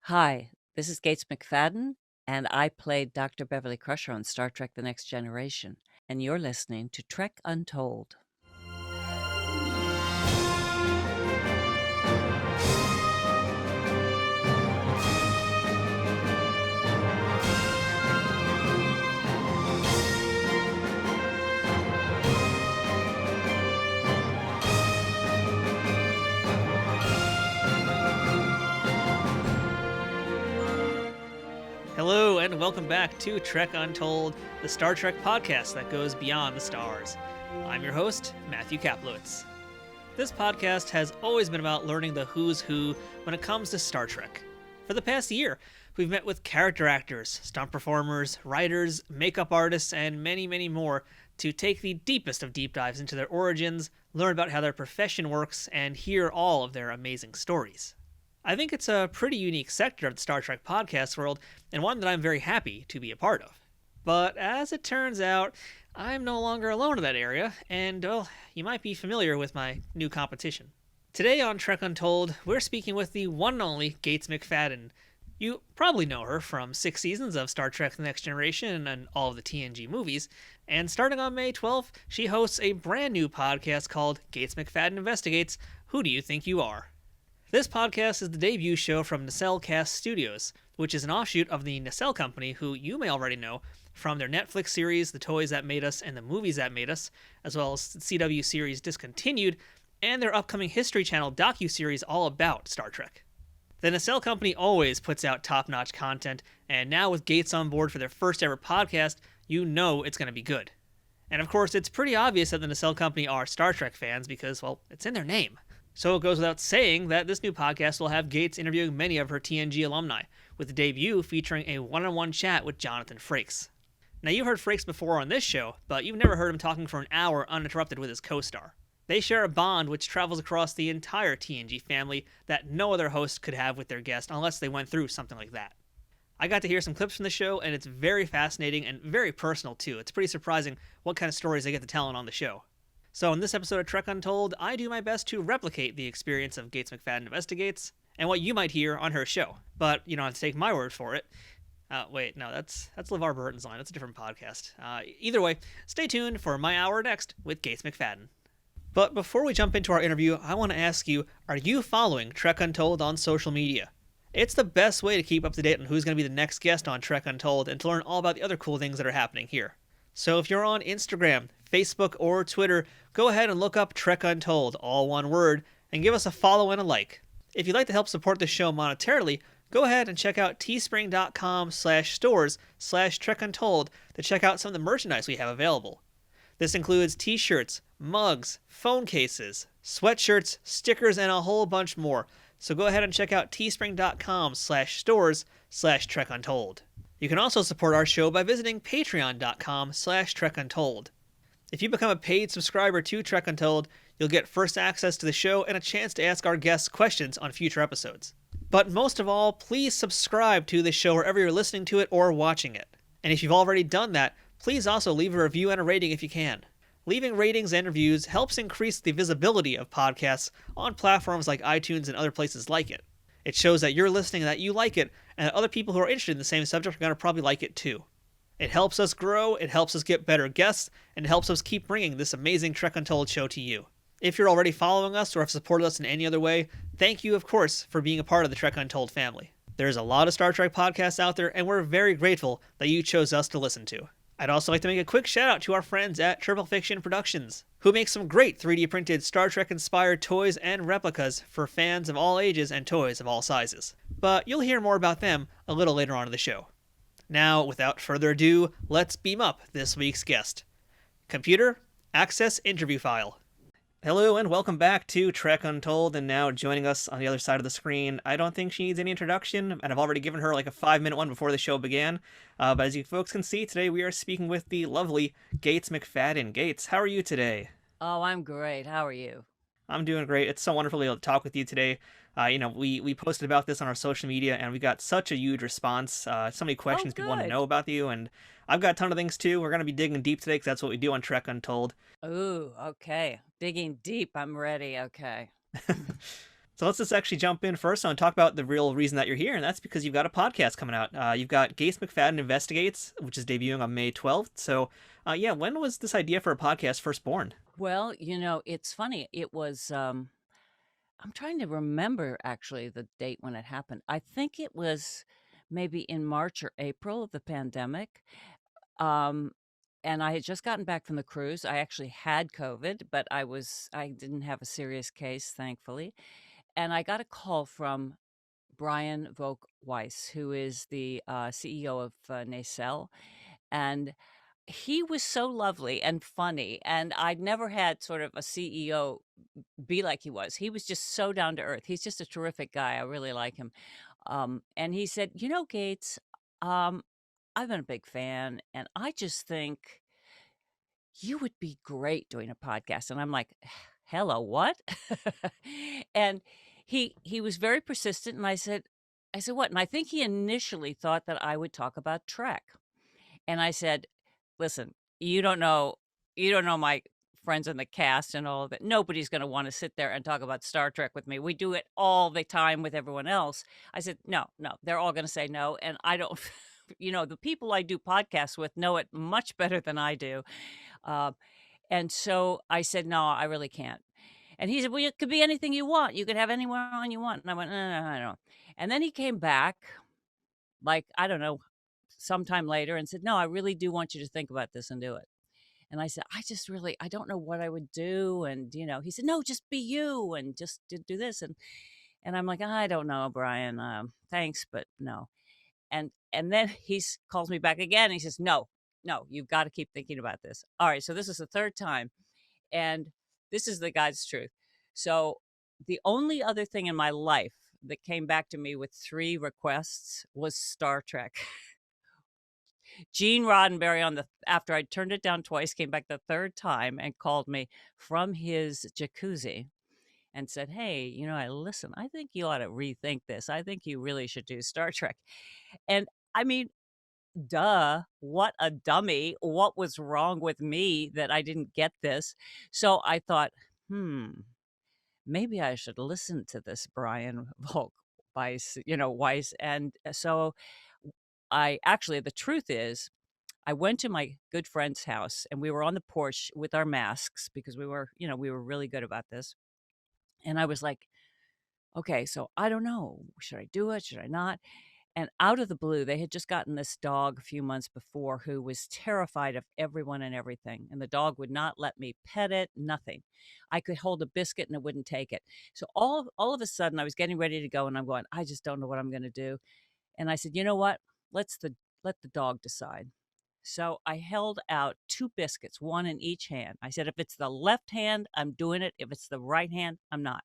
Hi, this is Gates McFadden, and I played Dr. Beverly Crusher on Star Trek The Next Generation, and you're listening to Trek Untold. Hello, and welcome back to Trek Untold, the Star Trek podcast that goes beyond the stars. I'm your host, Matthew Kaplowitz. This podcast has always been about learning the who's who when it comes to Star Trek. For the past year, we've met with character actors, stunt performers, writers, makeup artists, and many, many more to take the deepest of deep dives into their origins, learn about how their profession works, and hear all of their amazing stories. I think it's a pretty unique sector of the Star Trek podcast world, and one that I'm very happy to be a part of. But as it turns out, I'm no longer alone in that area, and, well, you might be familiar with my new competition. Today on Trek Untold, we're speaking with the one and only Gates McFadden. You probably know her from 6 seasons of Star Trek The Next Generation and all of the TNG movies, and starting on May 12th, she hosts a brand new podcast called Gates McFadden Investigates Who Do You Think You Are? This podcast is the debut show from Nacelle Cast Studios, which is an offshoot of the Nacelle Company, who you may already know from their Netflix series The Toys That Made Us and The Movies That Made Us, as well as the CW series Discontinued, and their upcoming History Channel docuseries all about Star Trek. The Nacelle Company always puts out top-notch content, and now with Gates on board for their first ever podcast, you know it's going to be good. And of course, it's pretty obvious that the Nacelle Company are Star Trek fans because, well, it's in their name. So it goes without saying that this new podcast will have Gates interviewing many of her TNG alumni, with the debut featuring a one-on-one chat with Jonathan Frakes. Now, you've heard Frakes before on this show, but you've never heard him talking for an hour uninterrupted with his co-star. They share a bond which travels across the entire TNG family that no other host could have with their guest unless they went through something like that. I got to hear some clips from the show, and it's very fascinating and very personal, too. It's pretty surprising what kind of stories they get to tell on the show. So in this episode of Trek Untold, I do my best to replicate the experience of Gates McFadden Investigates and what you might hear on her show. But you don't have to take my word for it. Wait, no, that's LeVar Burton's line. That's a different podcast. Either way, stay tuned for my hour next with Gates McFadden. But before we jump into our interview, I want to ask you, are you following Trek Untold on social media? It's the best way to keep up to date on who's going to be the next guest on Trek Untold and to learn all about the other cool things that are happening here. So if you're on Instagram, Facebook, or Twitter, go ahead and look up Trek Untold, all one word, and give us a follow and a like. If you'd like to help support the show monetarily, go ahead and check out teespring.com/stores/TrekUntold to check out some of the merchandise we have available. This includes t-shirts, mugs, phone cases, sweatshirts, stickers, and a whole bunch more. So go ahead and check out teespring.com/stores/TrekUntold. You can also support our show by visiting patreon.com/TrekUntold. If you become a paid subscriber to Trek Untold, you'll get first access to the show and a chance to ask our guests questions on future episodes. But most of all, please subscribe to the show wherever you're listening to it or watching it. And if you've already done that, please also leave a review and a rating if you can. Leaving ratings and reviews helps increase the visibility of podcasts on platforms like iTunes and other places like it. It shows that you're listening, that you like it, and that other people who are interested in the same subject are going to probably like it too. It helps us grow, it helps us get better guests, and it helps us keep bringing this amazing Trek Untold show to you. If you're already following us or have supported us in any other way, thank you, of course, for being a part of the Trek Untold family. There's a lot of Star Trek podcasts out there, and we're very grateful that you chose us to listen to. I'd also like to make a quick shout out to our friends at Triple Fiction Productions, who make some great 3D printed Star Trek inspired toys and replicas for fans of all ages and toys of all sizes. But you'll hear more about them a little later on in the show. Now, without further ado, let's beam up this week's guest. Computer, access interview file. Hello and welcome back to Trek Untold, and now joining us on the other side of the screen, I don't think she needs any introduction, and I've already given her like a 5-minute one before the show began, but as you folks can see, today we are speaking with the lovely Gates McFadden. Gates, how are you today? Oh, I'm great. How are you? I'm doing great. It's so wonderful to be able to talk with you today. We posted about this on our social media, and we got such a huge response. So many questions people want to know about you, and I've got a ton of things too. We're going to be digging deep today because that's what we do on Trek Untold. Ooh, okay. Digging deep. I'm ready. Okay. So let's just actually jump in first and talk about the real reason that you're here, and that's because you've got a podcast coming out. You've got Gates McFadden Investigates, which is debuting on May 12th. So, yeah, when was this idea for a podcast first born? Well, it's funny. It was, I'm trying to remember actually the date when it happened. I think it was maybe in March or April of the pandemic. Um, and I had just gotten back from the cruise. I actually had COVID, but I didn't have a serious case, thankfully. And I got a call from Brian Volk Weiss, who is the CEO of Nacelle. And he was so lovely and funny. And I'd never had sort of a CEO be like he was. He was just so down to earth. He's just a terrific guy. I really like him. And he said, Gates, um, I've been a big fan, and I just think you would be great doing a podcast. And I'm like, hello, what? And he was very persistent. And I said, what? And I think he initially thought that I would talk about Trek. And I said, "Listen, you don't know my friends in the cast and all of that. Nobody's gonna wanna sit there and talk about Star Trek with me. We do it all the time with everyone else." I said, "No, no, they're all gonna say no, and I don't." The people I do podcasts with know it much better than I do. Um, and so I said, "No, I really can't." And he said, "Well, it could be anything you want. You could have anyone on you want." And I went, "No, no, no, no." And then he came back, like, I don't know, sometime later and said, "No, I really do want you to think about this and do it." And I said, I don't know what I would do." And, he said, "No, just be you and just do this." And I'm like, "I don't know, Brian. Thanks, but no." And then calls me back again. And he says, "No, no, you've got to keep thinking about this." All right. So this is the third time. And this is the God's truth. So the only other thing in my life that came back to me with 3 requests was Star Trek. Gene Roddenberry after I turned it down twice, came back the third time and called me from his jacuzzi and said, "Hey, I think you ought to rethink this. I think you really should do Star Trek." And I mean, duh, what a dummy. What was wrong with me that I didn't get this? So I thought, maybe I should listen to this Brian Volk Weiss. And so the truth is, I went to my good friend's house and we were on the porch with our masks because we were really good about this. And I was like, okay, so I don't know. Should I do it? Should I not? And out of the blue, they had just gotten this dog a few months before who was terrified of everyone and everything. And the dog would not let me pet it, nothing. I could hold a biscuit and it wouldn't take it. So all of a sudden, I was getting ready to go and I'm going, I just don't know what I'm going to do. And I said, you know what? Let the dog decide. So I held out 2 biscuits, one in each hand. I said, if it's the left hand, I'm doing it. If it's the right hand, I'm not.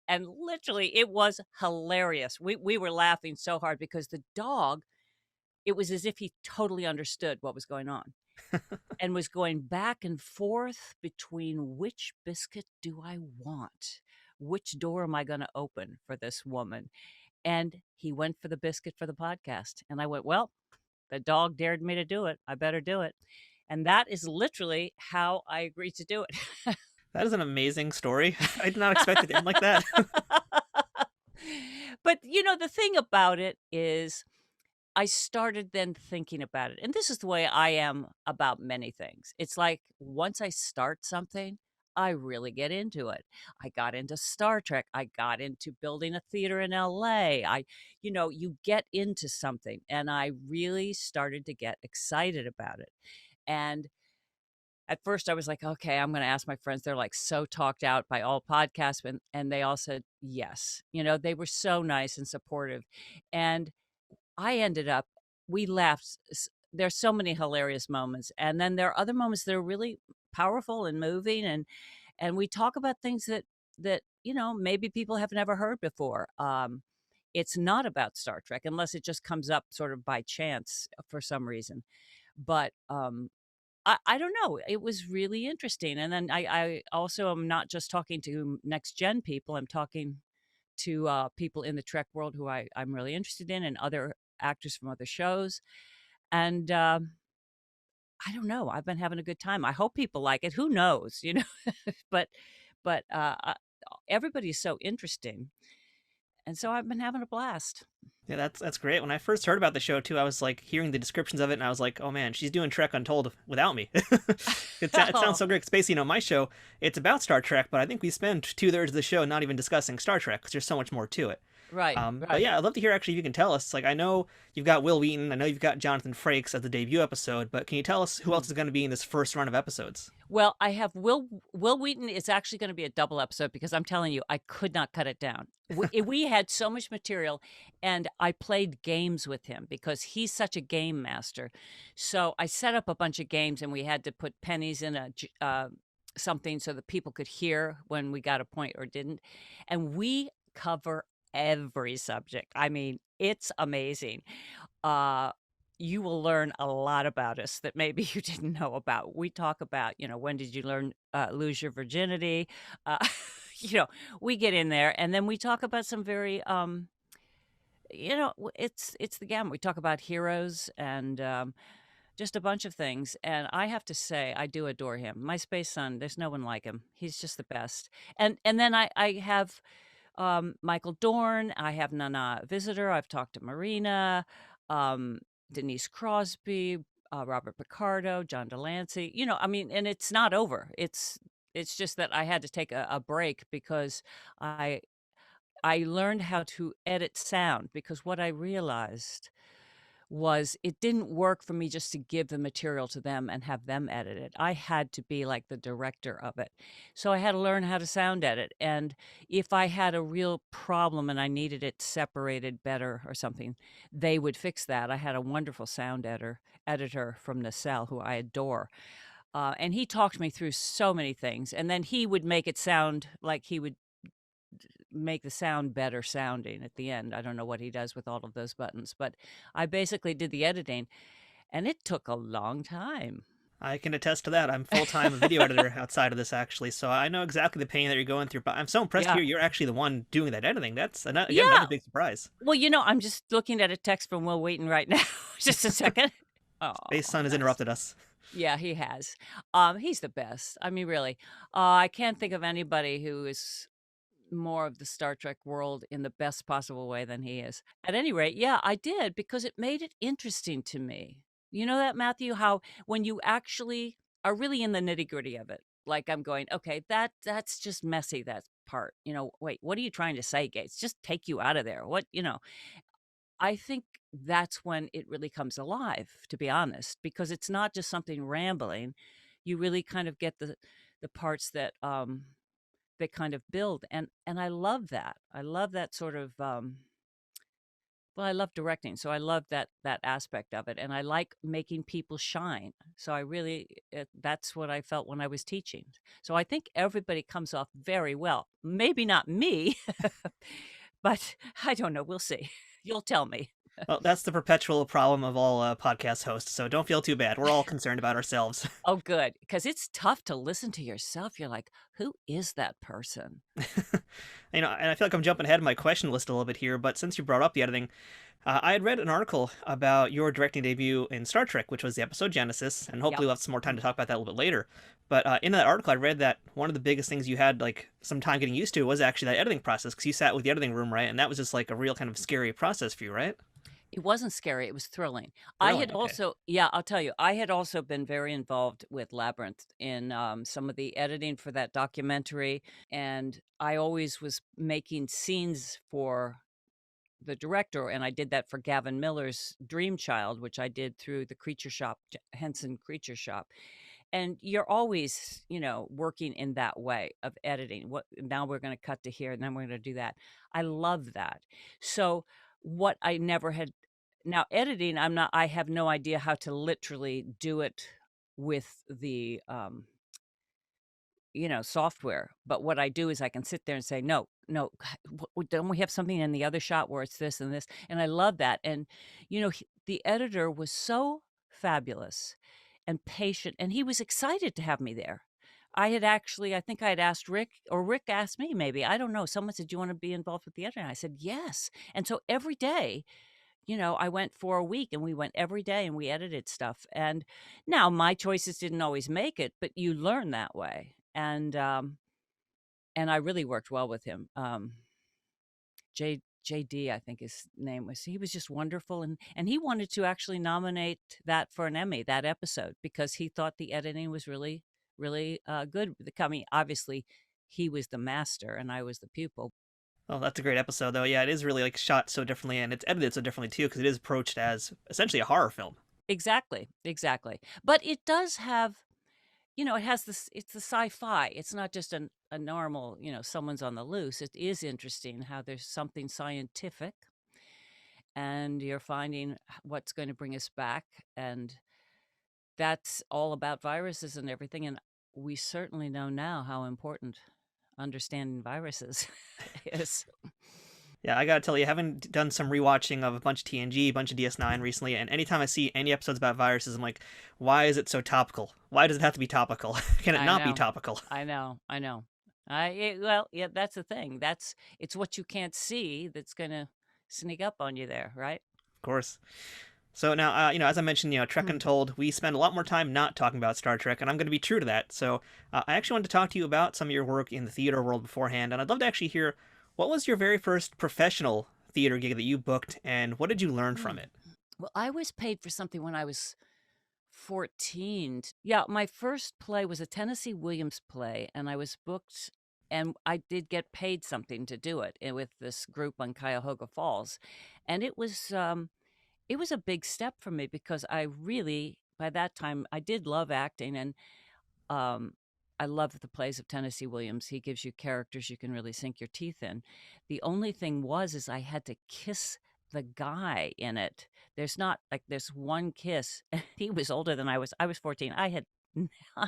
And literally, it was hilarious. We were laughing so hard because the dog, it was as if he totally understood what was going on and was going back and forth between which biscuit do I want? Which door am I going to open for this woman? And he went for the biscuit for the podcast. And I went, well, the dog dared me to do it. I better do it. And that is literally how I agreed to do it. That is an amazing story. I did not expect it to end like that. But, the thing about it is I started then thinking about it. And this is the way I am about many things. It's like once I start something, I really get into it. I got into Star Trek. I got into building a theater in LA. You get into something. And I really started to get excited about it. And at first I was like, okay, I'm going to ask my friends. They're like so talked out by all podcasts. And they all said yes. They were so nice and supportive. And I ended up we laughed there's so many hilarious moments, and then there are other moments that are really powerful and moving, and we talk about things that maybe people have never heard before. It's not about Star Trek unless it just comes up sort of by chance for some reason. But, I don't know, it was really interesting, and then I also am not just talking to next gen people, I'm talking to people in the Trek world who I'm really interested in and other actors from other shows. And I don't know. I've been having a good time. I hope people like it. Who knows? But but everybody's so interesting. And so I've been having a blast. Yeah, that's great. When I first heard about the show too, I was like hearing the descriptions of it, and I was like, "Oh man, she's doing Trek Untold without me." It sounds Oh, so great. 'Cause basically, my show it's about Star Trek, but I think we spend 2/3 of the show not even discussing Star Trek because there's so much more to it. right, But right. yeah, I'd love to hear actually if you can tell us. Like, I know you've got Wil Wheaton, I know you've got Jonathan Frakes as the debut episode, but can you tell us who else Mhm. is going to be in this first run of episodes? Well, I have Will Wheaton is actually gonna be a double episode because I'm telling you, I could not cut it down. We had so much material, and I played games with him because he's such a game master. So I set up a bunch of games, and we had to put pennies in something so that people could hear when we got a point or didn't, and we cover every subject. I mean, it's amazing. uh, you will learn a lot about us that maybe you didn't know about. We talk about, when did you lose your virginity? Uh, you know, we get in there, and then we talk about some very, it's the gamut. We talk about heroes and just a bunch of things. And I have to say, I do adore him. My space son, there's no one like him. He's just the best. And then I have Michael Dorn. I have Nana Visitor. I've talked to Marina, um, Denise Crosby, Robert Picardo, John Delancey. I mean, and it's not over. It's just that I had to take a break because I I learned how to edit sound because what I realized was it didn't work for me just to give the material to them and have them edit it. I had to be like the director of it. So I had to learn how to sound edit. And if I had a real problem and I needed it separated better or something, they would fix that. I had a wonderful sound editor from Nacelle who I adore. And he talked me through so many things. And then he would make it sound like he would make the sound better sounding at the end. I don't know what he does with all of those buttons, but I basically did the editing, and it took a long time. I can attest to that. I'm full time a video editor outside of this actually, so I know exactly the pain that you're going through. But I'm so impressed to Yeah. hear you're actually the one doing that editing. That's again Yeah. another big surprise. Well, I'm just looking at a text from Wil Wheaton right now. Just a second. Oh, Space Sun has nice. interrupted us. Yeah, he has. He's the best. I mean, really. I can't think of anybody who is more of the Star Trek world in the best possible way than he is. At any rate, yeah, I did because it made it interesting to me. You know that, Matthew, how when you actually are really in the nitty-gritty of it, like I'm going, okay, that's just messy, that part. Wait, what are you trying to say, Gates? Just take you out of there. I think that's when it really comes alive, to be honest, because it's not just something rambling. You really kind of get the parts that they kind of build, and I love that. I love that sort of, well, I love directing, so I love that aspect of it, and I like making people shine. So I really that's what I felt when I was teaching. So I think everybody comes off very well. Maybe not me, but I don't know, we'll see. You'll tell me. Well, that's the perpetual problem of all podcast hosts. So don't feel too bad. We're all concerned about ourselves. Oh, good, because it's tough to listen to yourself. You're like, "Who is that person?" And I feel like I'm jumping ahead of my question list a little bit here, but since you brought up the editing, I had read an article about your directing debut in Star Trek, which was the episode Genesis, and Yep. hopefully we'll have some more time to talk about that a little bit later. But in that article, I read that one of the biggest things you had like some time getting used to was actually that editing process, because you sat with the editing room, right? And that was just like a real kind of scary process for you, right? It wasn't scary, it was thrilling. I Thrilling. had Okay. also yeah, I'll tell you, I had also been very involved with Labyrinth in, some of the editing for that documentary, and I always was making scenes for the director, and I did that for Gavin Miller's Dream Child, which I did through the Creature Shop, Henson Creature Shop. And you're always, working in that way of editing. What now we're gonna cut to here, and then we're gonna do that. I love that. So, what I never had now editing, I have no idea how to literally do it with the, software. But what I do is I can sit there and say, "No, no, don't we have something in the other shot where it's this and this?" And I love that. And, the editor was so fabulous and patient, and he was excited to have me there. I think I had asked Rick, or Rick asked me maybe, I don't know. Someone said, "Do you want to be involved with the editor?" And I said, "Yes." And so every day, I went for a week and we went every day and we edited stuff. And now my choices didn't always make it, but you learn that way. And and I really worked well with him. JD, I think his name was. He was just wonderful, and he wanted to actually nominate that for an Emmy, that episode, because he thought the editing was really, really good. I mean, obviously, he was the master and I was the pupil. Oh, that's a great episode, though. Yeah, it is really like shot so differently, and it's edited so differently too, because it is approached as essentially a horror film. Exactly, exactly. But it does have, it has this. It's the sci-fi. It's not just a normal, someone's on the loose. It is interesting how there's something scientific, and you're finding what's going to bring us back, and that's all about viruses and everything, and we certainly know now how important understanding viruses is. Yeah, I gotta tell you, having done some rewatching of a bunch of TNG, a bunch of DS9 recently, and anytime I see any episodes about viruses, I'm like, why is it so topical? Why does it have to be topical? Can it I not be know. topical? I know. I know. Well, yeah, that's the thing. It's what you can't see that's gonna sneak up on you there, right? Of course. So now, as I mentioned, Trek Hmm. Untold, we spend a lot more time not talking about Star Trek, and I'm going to be true to that. So I actually wanted to talk to you about some of your work in the theater world beforehand, and I'd love to actually hear what was your very first professional theater gig that you booked, and what did you learn from Hmm. it? Well, I was paid for something when I was 14. Yeah, my first play was a Tennessee Williams play, and I was booked, and I did get paid something to do it with this group on Cuyahoga Falls. And it was a big step for me because I really, by that time, I did love acting, and um, I love the plays of Tennessee Williams. He gives you characters you can really sink your teeth in. The only thing is I had to kiss the guy in it. There's not like this one kiss. He was older than I was. I was 14. I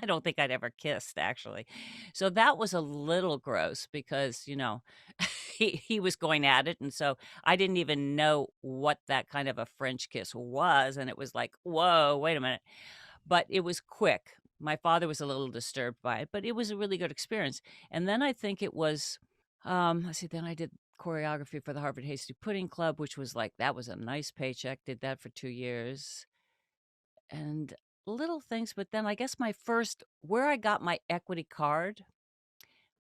don't think I'd ever kissed actually. So that was a little gross because, he was going at it. And so I didn't even know what that kind of a French kiss was. And it was like, whoa, wait a minute. But it was quick. My father was a little disturbed by it, but it was a really good experience. And then I think it was, let's see, then I did choreography for the Harvard Hasty Pudding Club, which was like, that was a nice paycheck. Did that for 2 years and little things. But then I guess where I got my equity card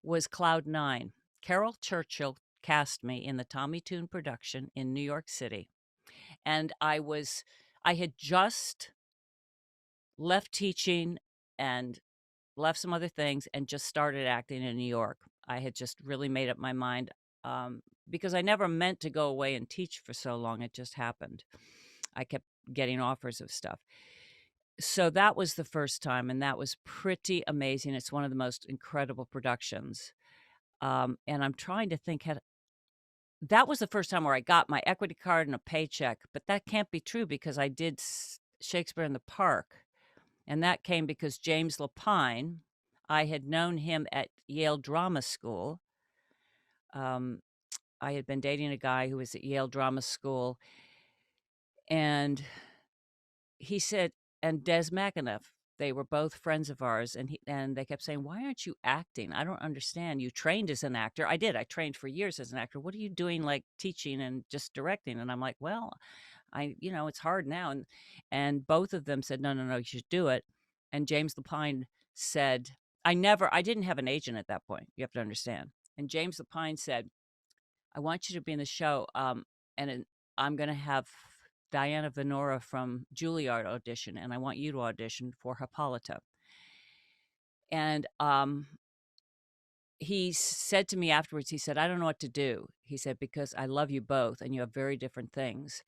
was Cloud Nine. Carol Churchill cast me in the Tommy Tune production in New York City. And I had just left teaching and left some other things and just started acting in New York. I had just really made up my mind because I never meant to go away and teach for so long. It just happened. I kept getting offers of stuff. So that was the first time, and that was pretty amazing. It's one of the most incredible productions. And I'm trying to think, that was the first time where I got my equity card and a paycheck, but that can't be true because I did Shakespeare in the Park. And that came because James Lapine, I had known him at Yale Drama School. I had been dating a guy who was at Yale Drama School, and he said, and Des McAnuff, they were both friends of ours, and they kept saying, "Why aren't you acting? I don't understand. You trained as an actor." I did. I trained for years as an actor. What are you doing, like teaching and just directing? And I'm like, well, it's hard now. And both of them said, no, no, no, you should do it. And James Lapine said, I didn't have an agent at that point. You have to understand. And James Lapine said, I want you to be in the show. I'm going to have Diana Venora from Juilliard audition, and I want you to audition for Hippolyta. And he said to me afterwards, he said, I don't know what to do. He said, because I love you both and you have very different things.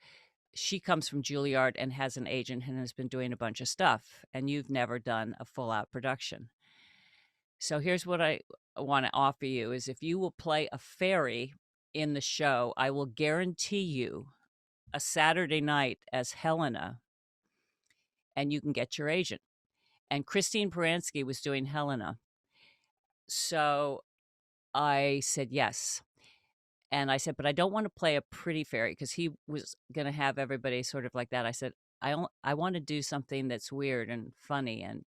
She comes from Juilliard and has an agent and has been doing a bunch of stuff, and you've never done a full out production. So here's what I want to offer you is if you will play a fairy in the show, I will guarantee you a Saturday night as Helena, and you can get your agent. And Christine Baranski was doing Helena. So I said yes. And I said, but I don't want to play a pretty fairy because he was going to have everybody sort of like that. I said, I want to do something that's weird and funny and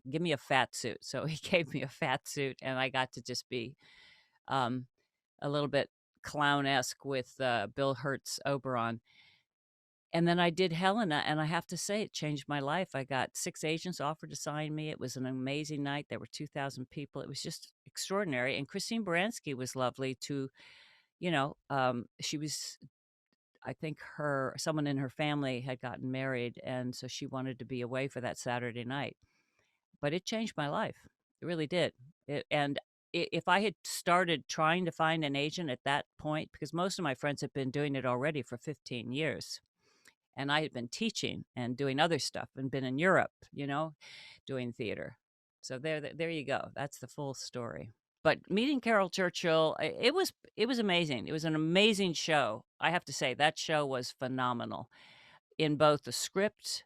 give me a fat suit. So he gave me a fat suit and I got to just be um, a little bit clown-esque with Bill Hurt's Oberon. And then I did Helena, and I have to say it changed my life. I got 6 agents offered to sign me. It was an amazing night. There were 2,000 people. It was just extraordinary, and Christine Baranski was lovely to, she was, I think someone in her family had gotten married, and so she wanted to be away for that Saturday night. But it changed my life. It really did. And if I had started trying to find an agent at that point, because most of my friends had been doing it already for 15 years, and I had been teaching and doing other stuff and been in Europe, doing theater. So there you go. That's the full story. But meeting Carol Churchill, it was amazing. It was an amazing show. I have to say that show was phenomenal in both the script.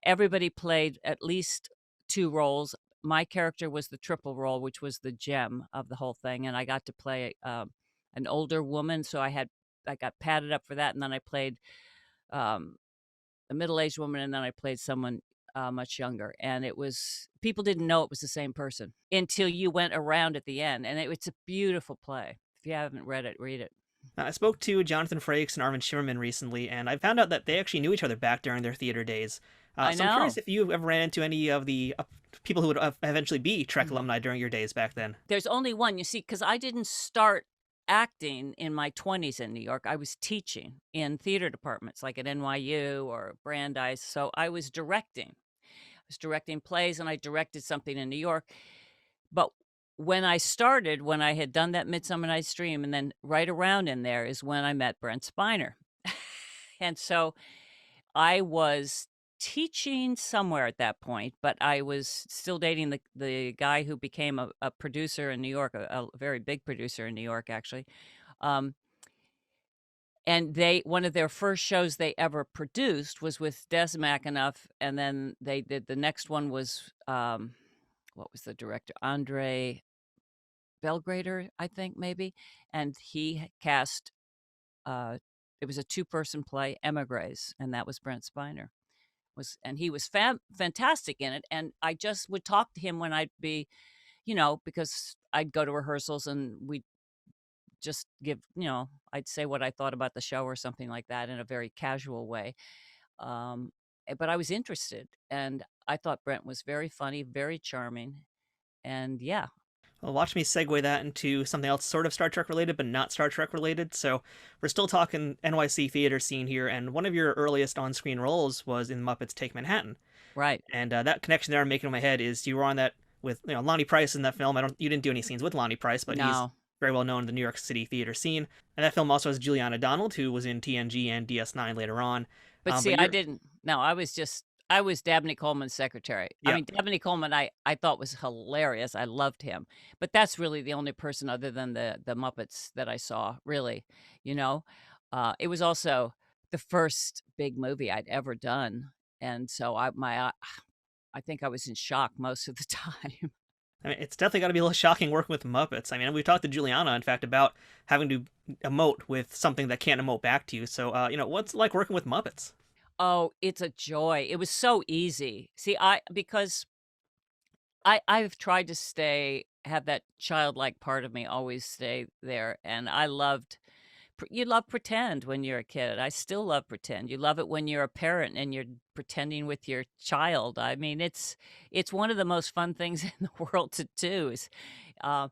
Everybody played at least 2 roles. My character was the triple role, which was the gem of the whole thing, and I got to play an older woman, so I got padded up for that, and then I played um, a middle-aged woman, and then I played someone much younger. And people didn't know it was the same person until you went around at the end, and it's a beautiful play. If you haven't read it, read it. I spoke to Jonathan Frakes and Armin Shimmerman recently, and I found out that they actually knew each other back during their theater days. I So I'm curious know. if you ever ran into any of the people who would eventually be Trek Mm. alumni during your days back then. There's only one, you see, because I didn't start acting in my 20s in New York. I was teaching in theater departments like at NYU or Brandeis. So I was directing. I was directing plays, and I directed something in New York. But when I had done that Midsummer Night's Dream, and then right around in there is when I met Brent Spiner. And so I was teaching somewhere at that point, but I was still dating the guy who became a producer in New York, a very big producer in New York, actually. Um, and one of their first shows they ever produced was with Des McAnuff, and then they did the next one was what was the director? Andre Belgrader, I think maybe, and he cast. It was a 2-person play, Emigres, and that was Brent Spiner. And he was fantastic in it, and I just would talk to him when I'd be, because I'd go to rehearsals and we'd just I'd say what I thought about the show or something like that in a very casual way. But I was interested, and I thought Brent was very funny, very charming, and yeah. Well, watch me segue that into something else sort of Star Trek related, but not Star Trek related. So we're still talking NYC theater scene here, and one of your earliest on-screen roles was in Muppets Take Manhattan. Right. And that connection there I'm making in my head is you were on that with Lonnie Price in that film. You didn't do any scenes with Lonnie Price, but he's No. very well known in the New York City theater scene. And that film also has Juliana Donald, who was in TNG and DS9 later on. But see, But I you're didn't. No, I was Dabney Coleman's secretary. I yeah, mean, Dabney Coleman, I thought was hilarious. I loved him. But that's really the only person other than the Muppets that I saw, really, you know? It was also the first big movie I'd ever done, and so I think I was in shock most of the time. I mean, it's definitely got to be a little shocking working with Muppets. I mean, we've talked to Juliana, in fact, about having to emote with something that can't emote back to you. So, what's it like working with Muppets? Oh, it's a joy. It was so easy. See, because I've tried to have that childlike part of me always stay there, and I loved you love pretend when you're a kid. I still love pretend. You love it when you're a parent and you're pretending with your child. I mean, it's one of the most fun things in the world to do. Um,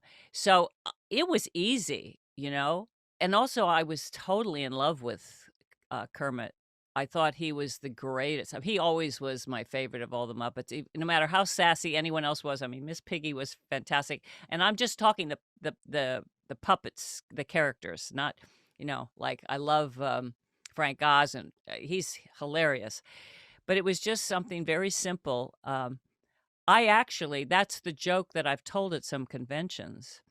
it was easy, and also I was totally in love with Kermit. I thought he was the greatest. He always was my favorite of all the Muppets, no matter how sassy anyone else was. I mean, Miss Piggy was fantastic, and I'm just talking the puppets, the characters, not like I love Frank Oz, and he's hilarious. But it was just something very simple. That's the joke that I've told at some conventions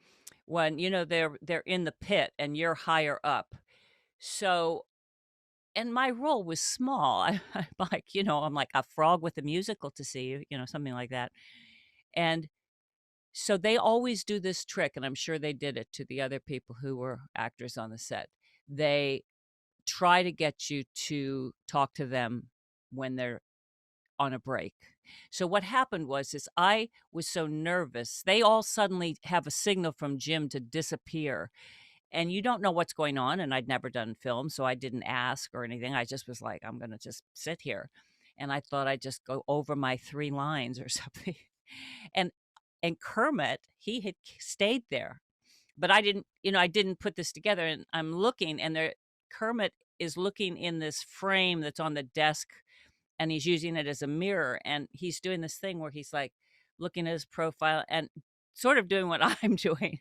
when they're in the pit and you're higher up. So and my role was small. I'm like, I'm like a frog with a musical to see you, something like that. And so they always do this trick, and I'm sure they did it to the other people who were actors on the set. They try to get you to talk to them when they're on a break. So what happened is I was so nervous. They all suddenly have a signal from Jim to disappear, and you don't know what's going on, and I'd never done film, so I didn't ask or anything. I just was like, "I'm gonna just sit here," and I thought I'd just go over my 3 lines or something, and Kermit, he had stayed there, but I didn't put this together, and I'm looking, and Kermit is looking in this frame that's on the desk, and he's using it as a mirror, and he's doing this thing where he's, like, looking at his profile and sort of doing what I'm doing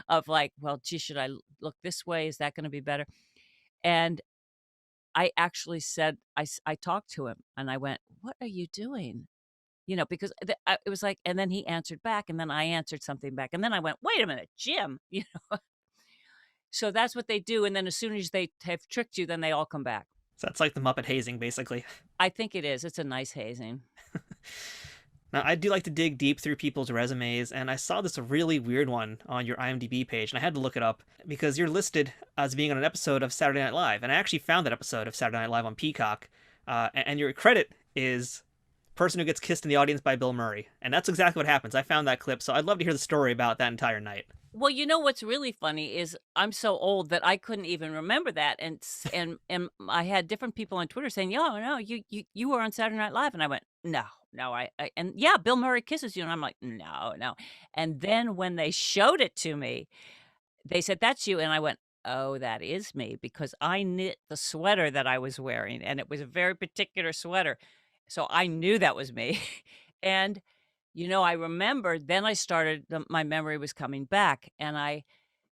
of like, "Well, gee, should I look this way? Is that gonna be better?" And I actually said I talked to him, and I went, "What are you doing?" Because it was like, and then he answered back, and then I answered something back, and then I went, "Wait a minute, Jim," So that's what they do, and then as soon as they have tricked you, then they all come back. So that's like the Muppet hazing, basically. I think it is. It's a nice hazing. Now, I do like to dig deep through people's resumes, and I saw this really weird one on your IMDb page, and I had to look it up because you're listed as being on an episode of Saturday Night Live, and I actually found that episode of Saturday Night Live on Peacock, and your credit is person who gets kissed in the audience by Bill Murray, and that's exactly what happens. I found that clip, so I'd love to hear the story about that entire night. Well, what's really funny is I'm so old that I couldn't even remember that, and I had different people on Twitter saying, "Yeah, no, you were on Saturday Night Live," and I went, "No, no, and yeah, Bill Murray kisses you," and I'm like, "No, no," and then when they showed it to me, they said, "That's you," and I went, "Oh, that is me," because I knit the sweater that I was wearing, and it was a very particular sweater, so I knew that was me, and I remembered then I started my memory was coming back, and I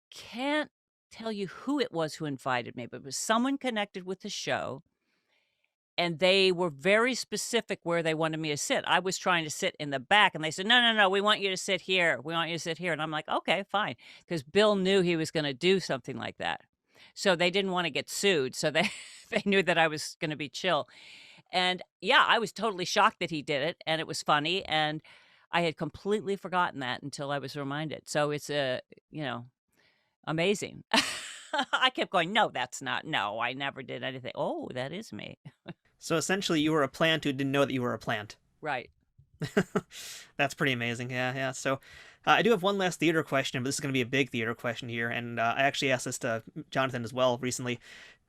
can't tell you who it was who invited me, but it was someone connected with the show, and they were very specific where they wanted me to sit. I was trying to sit in the back, and they said, "No, no, no, we want you to sit here. We want you to sit here." And I'm like, "Okay, fine," because Bill knew he was gonna do something like that. So they didn't wanna get sued, so they they knew that I was gonna be chill. And, yeah, I was totally shocked that he did it, and it was funny, and I had completely forgotten that until I was reminded. So it's, you know, amazing. I kept going, "No, that's not no, I never did anything." "Oh, that is me." So essentially, you were a plant who didn't know that you were a plant. Right. That's pretty amazing. Yeah, yeah. So I do have one last theater question, but this is going to be a big theater question here. And I actually asked this to Jonathan as well recently.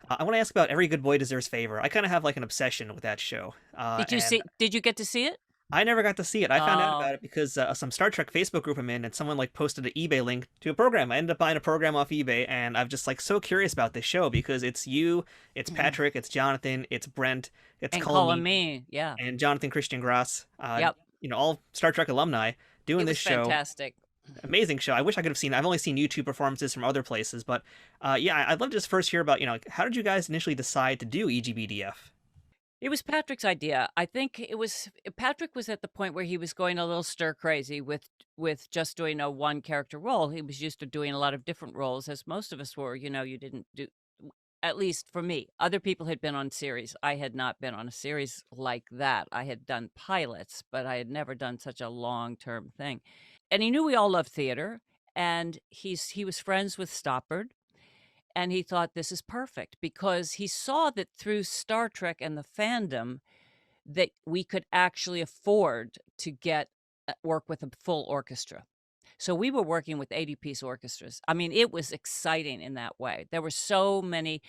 I want to ask about Every Good Boy Deserves Favor. I kind of have like an obsession with that show. And Did you get to see it? I never got to see it. I found out Oh. about it because some Star Trek Facebook group I'm in, and someone like posted an eBay link to a program. I ended up buying a program off eBay, and I'm just like so curious about this show because it's you, it's Patrick, it's Jonathan, it's Brent, it's And Colm calling Meaney, me, yeah. and Jonathan Christian Grass. Yep. All Star Trek alumni doing It this was show. fantastic. Amazing show. I wish I could have seen. I've only seen YouTube performances from other places, but yeah, I'd love to just first hear about how did you guys initially decide to do EGBDF? It was Patrick's idea. I think it was Patrick was at the point where he was going a little stir crazy with just doing a one character role. He was used to doing a lot of different roles, as most of us were. You didn't do, at least for me. Other people had been on series. I had not been on a series like that. I had done pilots, but I had never done such a long term thing. And he knew we all loved theater, and he was friends with Stoppard, and he thought this is perfect because he saw that through Star Trek and the fandom that we could actually afford to get work with a full orchestra. So we were working with 80-piece orchestras. I mean, it was exciting in that way. There were so many.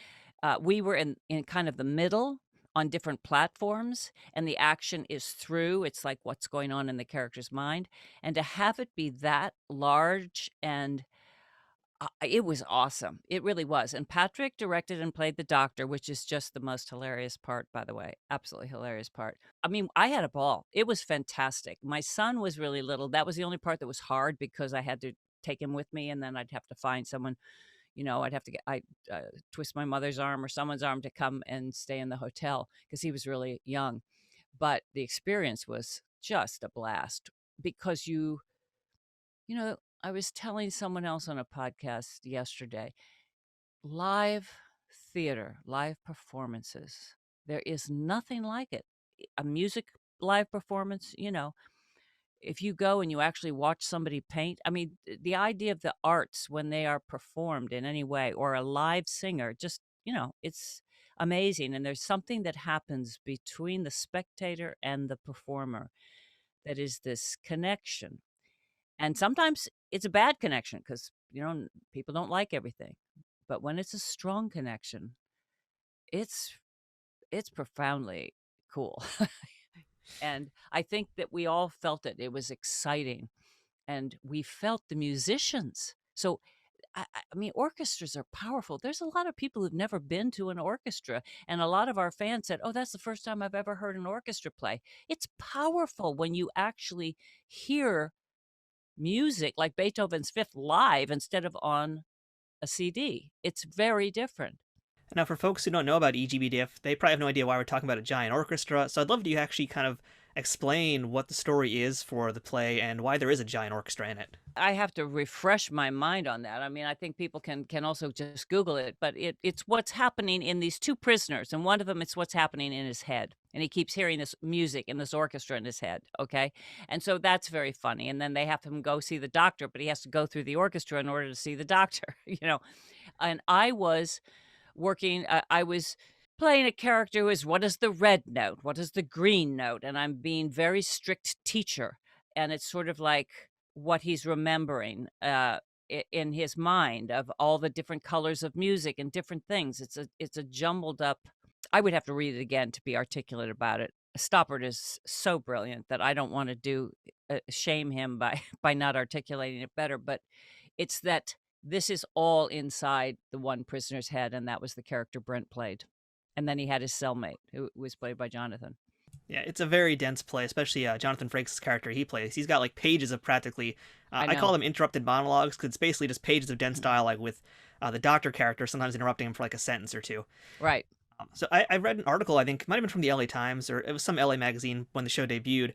We were in kind of the middle on different platforms, and the action is through. It's like what's going on in the character's mind, and to have it be that large and it was awesome. It really was, and Patrick directed and played the doctor, which is just the most hilarious part, by the way, absolutely hilarious part. I mean, I had a ball. It was fantastic. My son was really little. That was the only part that was hard because I had to take him with me, and then I'd have to find someone, I'd have to I twist my mother's arm or someone's arm to come and stay in the hotel because he was really young. But the experience was just a blast because I was telling someone else on a podcast yesterday, live theater, live performances, there is nothing like it. A music live performance, if you go and you actually watch somebody paint, I mean, the idea of the arts when they are performed in any way or a live singer, just, it's amazing. And there's something that happens between the spectator and the performer that is this connection. And sometimes it's a bad connection because, people don't like everything. But when it's a strong connection, it's it's profoundly cool. And I think that we all felt it. It was exciting, and we felt the musicians. So I mean, orchestras are powerful. There's a lot of people who've never been to an orchestra, and a lot of our fans said, "Oh, that's the first time I've ever heard an orchestra play." It's powerful when you actually hear music like Beethoven's Fifth live instead of on a CD. It's very different. Now, for folks who don't know about EGBDF, they probably have no idea why we're talking about a giant orchestra. So I'd love you actually kind of explain what the story is for the play and why there is a giant orchestra in it. I have to refresh my mind on that. I mean, I think people can also just Google it, but it's what's happening in these two prisoners, and one of them, it's what's happening in his head, and he keeps hearing this music and this orchestra in his head, okay? And so that's very funny, and then they have him go see the doctor, but he has to go through the orchestra in order to see the doctor, And I was I was playing a character who is, what is the red note? What is the green note? And I'm being very strict teacher. And it's sort of like what he's remembering in his mind of all the different colors of music and different things. It's a jumbled up. I would have to read it again to be articulate about it. Stoppard is so brilliant that I don't want to shame him by by not articulating it better, but it's that this is all inside the one prisoner's head, and that was the character Brent played. And then he had his cellmate, who was played by Jonathan. Yeah, it's a very dense play, especially Jonathan Frakes' character he plays. He's got like pages of practically, I call them interrupted monologues, because it's basically just pages of dense dialogue with the doctor character sometimes interrupting him for like a sentence or two. Right. So I read an article, I think, might have been from the LA Times, or it was some LA magazine when the show debuted,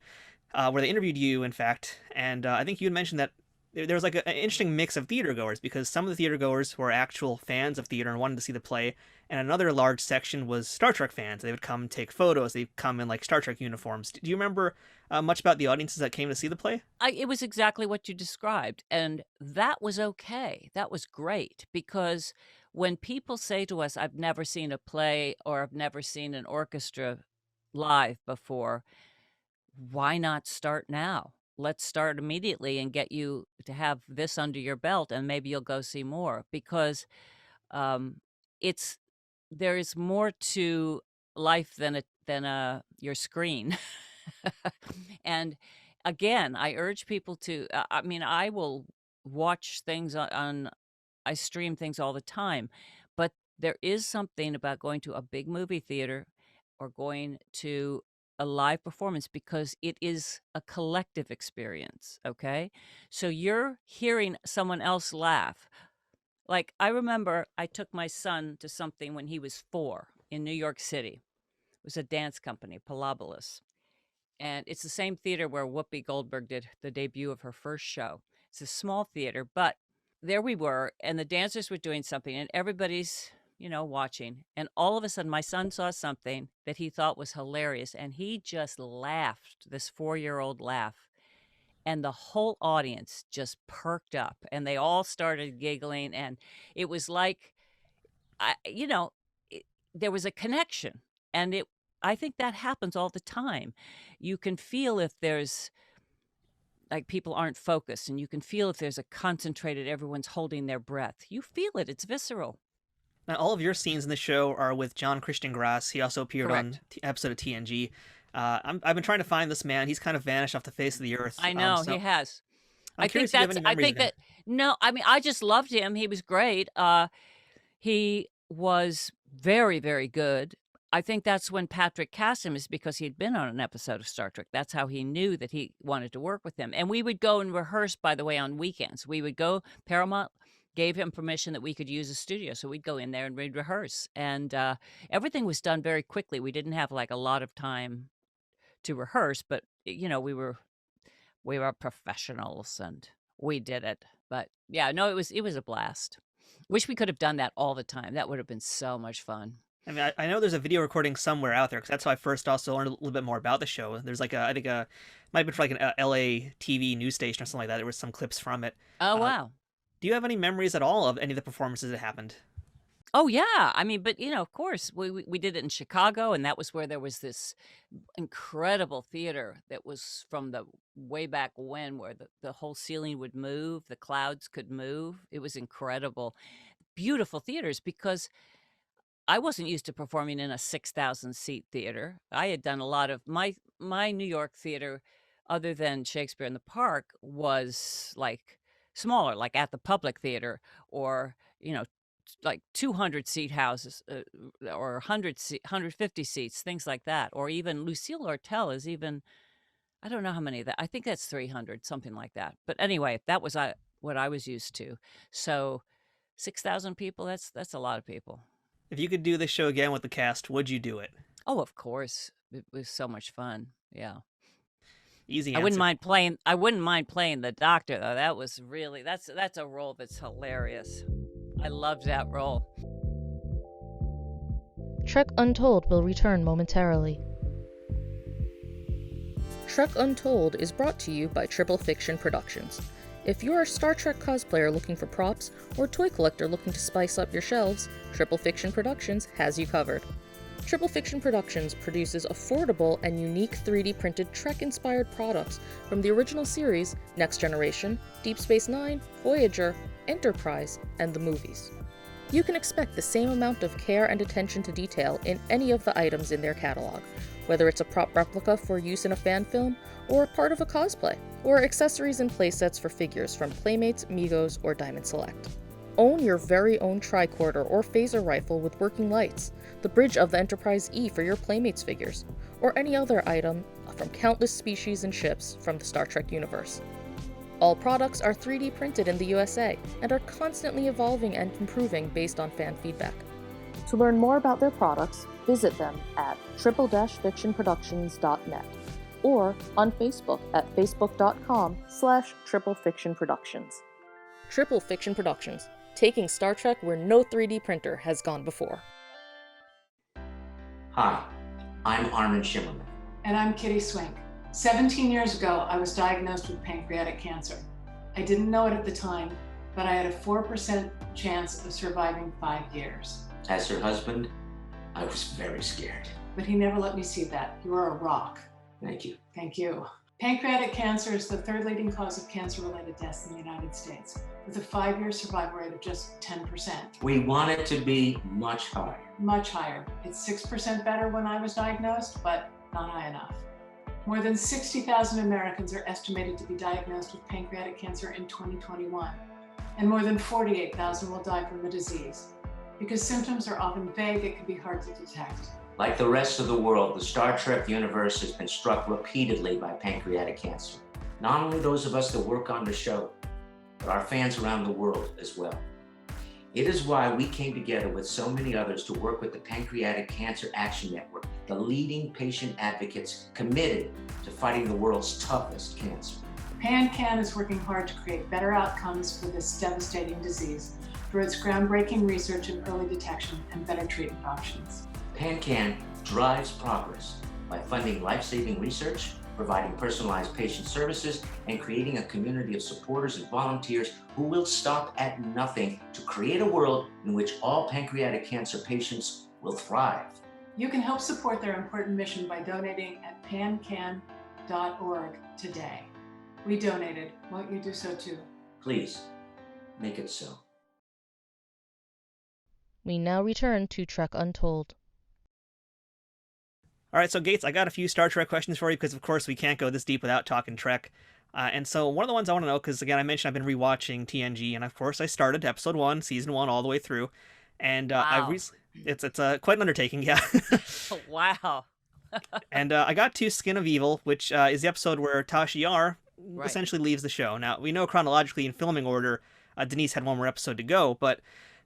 where they interviewed you, in fact, and I think you had mentioned that there was like an interesting mix of theater goers, because some of the theater goers were actual fans of theater and wanted to see the play, and another large section was Star Trek fans. They would come and take photos. They'd come in like Star Trek uniforms. Do you remember much about the audiences that came to see the play? It was exactly what you described, and that was okay. That was great, because when people say to us, "I've never seen a play or I've never seen an orchestra live before," why not start now? Let's start immediately and get you to have this under your belt, and maybe you'll go see more, because um, it's there is more to life than your screen. And again, I urge people to. I mean, I will watch things I stream things all the time, but there is something about going to a big movie theater or going to a live performance, because it is a collective experience, okay? So you're hearing someone else laugh. Like, I remember I took my son to something when he was 4 in New York City. It was a dance company, Palabolas. And it's the same theater where Whoopi Goldberg did the debut of her first show. It's a small theater, but there we were, and the dancers were doing something, and everybody's, watching. And all of a sudden, my son saw something that he thought was hilarious, and he just laughed, this 4-year-old laugh. And the whole audience just perked up, and they all started giggling, and it was like, I, you know, it, there was a connection, and I think that happens all the time. You can feel if there's like people aren't focused, and you can feel if there's a concentrated, everyone's holding their breath. You feel it. It's visceral. Now, all of your scenes in the show are with John Christian Grass. He also appeared on Correct. episode of TNG. I've been trying to find this man. He's kind of vanished off the face of the earth. I know he So has. I'm I think curious if you have any I memories think of him. that no, I mean, I just loved him. He was great. He was very, very good. I think that's when Patrick cast him, is because he'd been on an episode of Star Trek. That's how he knew that he wanted to work with him. And we would go and rehearse, by the way, on weekends. We would go, Paramount gave him permission that we could use a studio. So we'd go in there and we'd rehearse. And everything was done very quickly. We didn't have like a lot of time to rehearse, but we were professionals and we did it. But yeah, no, it was a blast. Wish we could have done that all the time. That would have been so much fun. I mean, I know there's a video recording somewhere out there, because that's how I first also learned a little bit more about the show. There's like I think might have been for like an LA TV news station or something like that. There was some clips from it. Oh, Uh, wow. do you have any memories at all of any of the performances that happened? Oh, yeah. I mean, but, of course, we did it in Chicago, and that was where there was this incredible theater that was from the way back when, where the whole ceiling would move, the clouds could move. It was incredible. Beautiful theaters, because I wasn't used to performing in a 6,000 seat theater. I had done a lot of my New York theater, other than Shakespeare in the Park, was like smaller, like at the Public Theater, or like 200 seat houses, or 150 seats, things like that. Or even Lucille Ortel is even, I don't know how many of that. I think that's 300, something like that. But anyway, that was what I was used to. So 6,000 people, that's a lot of people. If you could do this show again with the cast, would you do it? Oh, of course. It was so much fun. Yeah. Easy I wouldn't answer. mind playing the doctor, though. That was really that's a role that's hilarious. I loved that role. Trek Untold will return momentarily. Trek Untold is brought to you by Triple Fiction Productions. If you're a Star Trek cosplayer looking for props, or toy collector looking to spice up your shelves, Triple Fiction Productions has you covered. Triple Fiction Productions produces affordable and unique 3D printed Trek-inspired products from the original series, Next Generation, Deep Space Nine, Voyager, Enterprise, and the movies. You can expect the same amount of care and attention to detail in any of the items in their catalog, whether it's a prop replica for use in a fan film, or part of a cosplay, or accessories and playsets for figures from Playmates, Migos, or Diamond Select. Own your very own tricorder or phaser rifle with working lights, the bridge of the Enterprise E for your Playmates figures, or any other item from countless species and ships from the Star Trek universe. All products are 3D printed in the USA and are constantly evolving and improving based on fan feedback. To learn more about their products, visit them at triple-fictionproductions.net or on Facebook at facebook.com/triplefictionproductions. Triple Fiction Productions, taking Star Trek where no 3D printer has gone before. Hi, I'm Armin Shimmerman. And I'm Kitty Swink. 17 years ago, I was diagnosed with pancreatic cancer. I didn't know it at the time, but I had a 4% chance of surviving 5 years. As her husband, I was very scared. But he never let me see that. You are a rock. Thank you. Thank you. Pancreatic cancer is the third leading cause of cancer-related deaths in the United States, with a 5-year survival rate of just 10%. We want it to be much higher. Much higher. It's 6% better when I was diagnosed, but not high enough. More than 60,000 Americans are estimated to be diagnosed with pancreatic cancer in 2021, and more than 48,000 will die from the disease. Because symptoms are often vague, it can be hard to detect. Like the rest of the world, the Star Trek universe has been struck repeatedly by pancreatic cancer. Not only those of us that work on the show, but our fans around the world as well. It is why we came together with so many others to work with the Pancreatic Cancer Action Network, the leading patient advocates committed to fighting the world's toughest cancer. PanCan is working hard to create better outcomes for this devastating disease through its groundbreaking research in early detection and better treatment options. PanCan drives progress by funding life-saving research, providing personalized patient services, and creating a community of supporters and volunteers who will stop at nothing to create a world in which all pancreatic cancer patients will thrive. You can help support their important mission by donating at pancan.org today. We donated. Won't you do so too? Please, make it so. We now return to Trek Untold. All right, so Gates, I got a few Star Trek questions for you because, of course, we can't go this deep without talking Trek. And so one of the ones I want to know, because, again, I mentioned I've been rewatching TNG, and, of course, I started episode 1, season 1, all the way through. And Wow. it's quite an undertaking, yeah. Wow. And I got to Skin of Evil, which is the episode where Tasha Yar Right. essentially leaves the show. Now, we know chronologically in filming order, Denise had one more episode to go, but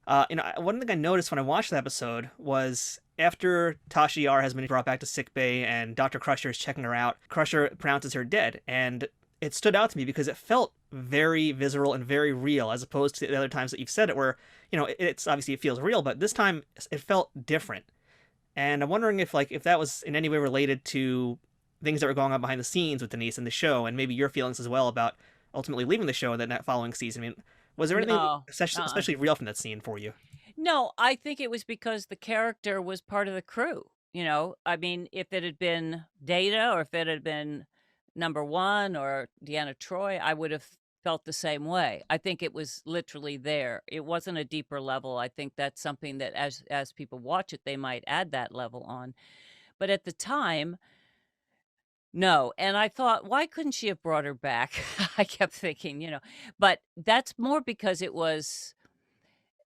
one thing I noticed when I watched the episode was after Tasha Yar has been brought back to sickbay and Dr. Crusher is checking her out, Crusher pronounces her dead, and it stood out to me because it felt very visceral and very real, as opposed to the other times that you've said it where, it's obviously it feels real, but this time it felt different. And I'm wondering if that was in any way related to things that were going on behind the scenes with Denise in the show, and maybe your feelings as well about ultimately leaving the show in that following season. I mean, was there anything No. especially real from that scene for you? No, I think it was because the character was part of the crew. I mean, if it had been Data or if it had been, #1 or Deanna Troi, I would have felt the same way. I think it was literally there. It wasn't a deeper level. I think that's something that as people watch it, they might add that level on. But at the time, no, and I thought, "Why couldn't she have brought her back?" I kept thinking, but that's more because it was,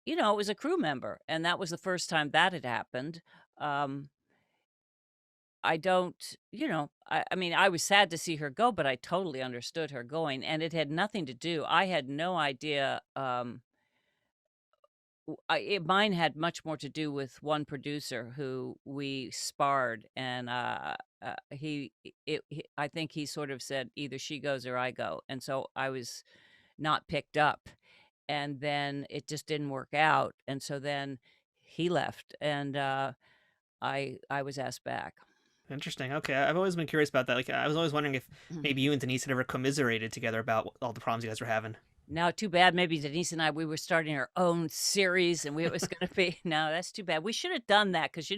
it was a crew member, and that was the first time that had happened. Um, I don't, I mean, I was sad to see her go, but I totally understood her going, and it had nothing to do. I had no idea. Mine had much more to do with one producer who we sparred, and I think he sort of said either she goes or I go, and so I was not picked up, and then it just didn't work out, and so then he left, and I was asked back. Interesting. Okay, I've always been curious about that. Like, I was always wondering if maybe you and Denise had ever commiserated together about all the problems you guys were having. Now, too bad. Maybe Denise and I, we were starting our own series, and it was going to be no. That's too bad. We should have done that because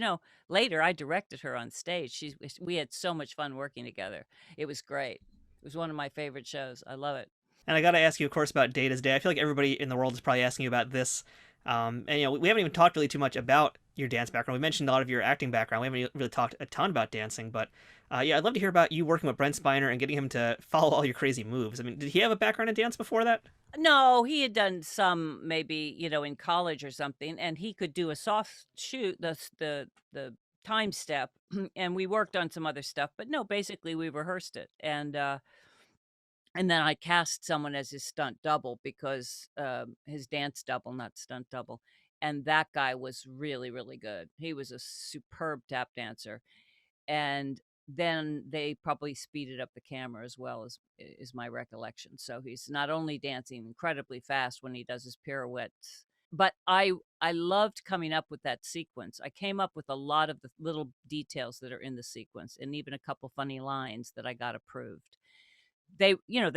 later I directed her on stage. We had so much fun working together. It was great. It was one of my favorite shows. I love it. And I got to ask you, of course, about Data's Day. I feel like everybody in the world is probably asking you about this. And we haven't even talked really too much about your dance background. We mentioned a lot of your acting background. We haven't really talked a ton about dancing, but yeah, I'd love to hear about you working with Brent Spiner and getting him to follow all your crazy moves. I mean, did he have a background in dance before that? No, he had done some maybe in college or something, and he could do a soft shoot, the time step, and we worked on some other stuff. But no, basically we rehearsed it, and then I cast someone as his stunt double because his dance double, not stunt double. And that guy was really, really good. He was a superb tap dancer. And then they probably speeded up the camera as well as is my recollection. So he's not only dancing incredibly fast when he does his pirouettes, but I loved coming up with that sequence. I came up with a lot of the little details that are in the sequence and even a couple funny lines that I got approved. They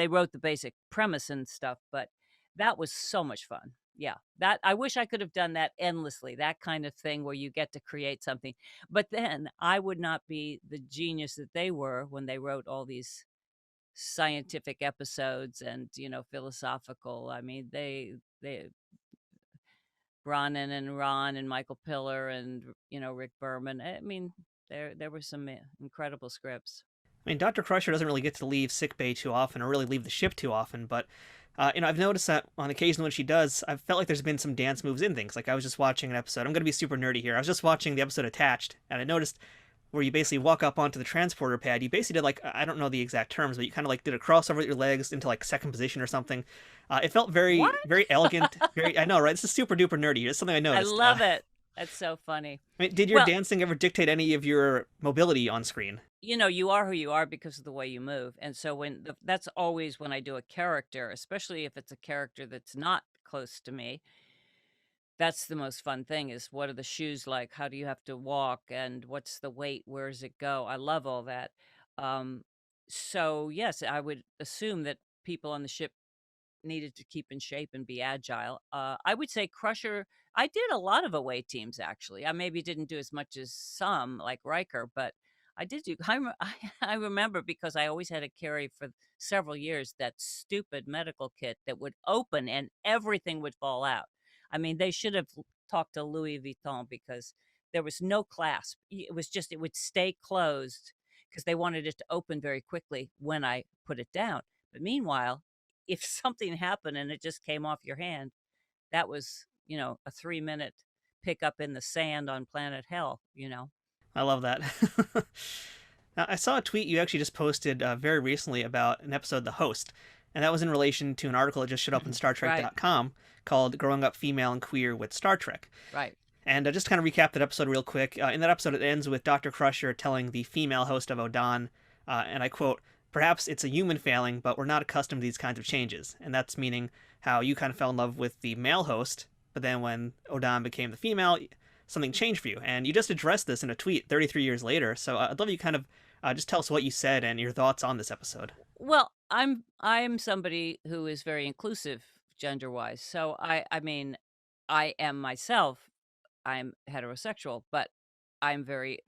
wrote the basic premise and stuff, but that was so much fun. Yeah, that I wish I could have done that endlessly, that kind of thing where you get to create something. But then I would not be the genius that they were when they wrote all these scientific episodes and, philosophical. I mean, they Ronan and Ron and Michael Piller and, Rick Berman. I mean, there were some incredible scripts. I mean, Dr. Crusher doesn't really get to leave sickbay too often or really leave the ship too often, but I've noticed that on occasion when she does, I've felt like there's been some dance moves in things. Like I was just watching an episode. I'm going to be super nerdy here. I was just watching the episode Attached, and I noticed where you basically walk up onto the transporter pad. You basically did like, I don't know the exact terms, but you kind of like did a crossover with your legs into like second position or something. It felt very, What? very elegant. I know, right? This is super duper nerdy. It's something I I noticed. love it. That's so funny. I mean, did your Well, dancing ever dictate any of your mobility on screen? you are who you are because of the way you move. And so that's always when I do a character, especially if it's a character that's not close to me. That's the most fun thing is what are the shoes like? How do you have to walk? And what's the weight? Where does it go? I love all that. Um, so yes, I would assume that people on the ship needed to keep in shape and be agile. I would say Crusher, I did a lot of away teams actually. I maybe didn't do as much as some like Riker, but I did do. I remember because I always had to carry for several years that stupid medical kit that would open and everything would fall out. I mean, they should have talked to Louis Vuitton because there was no clasp. It was just it would stay closed because they wanted it to open very quickly when I put it down. But meanwhile, if something happened and it just came off your hand, that was, a 3-minute pickup in the sand on planet Hell. I love that. Now, I saw a tweet you actually just posted very recently about an episode, The Host, and that was in relation to an article that just showed up on StarTrek.com called Growing Up Female and Queer with Star Trek. Right. And just to kind of recap that episode real quick, in that episode it ends with Dr. Crusher telling the female host of Odan, and I quote, "Perhaps it's a human failing, but we're not accustomed to these kinds of changes." And that's meaning how you kind of fell in love with the male host, but then when Odan became the female, something changed for you. And you just addressed this in a tweet 33 years later. So I'd love you kind of just tell us what you said and your thoughts on this episode. Well, I'm somebody who is very inclusive gender-wise. So I mean, I am myself. I'm heterosexual, but I'm very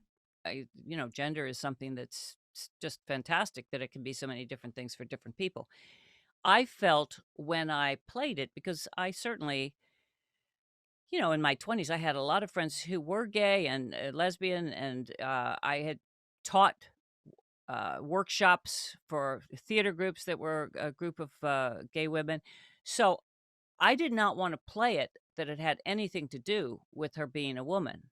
gender is something that's it's just fantastic that it can be so many different things for different people. I felt when I played it, because I certainly, in my 20s, I had a lot of friends who were gay and lesbian, and I had taught workshops for theater groups that were a group of gay women. So I did not want to play it that it had anything to do with her being a woman.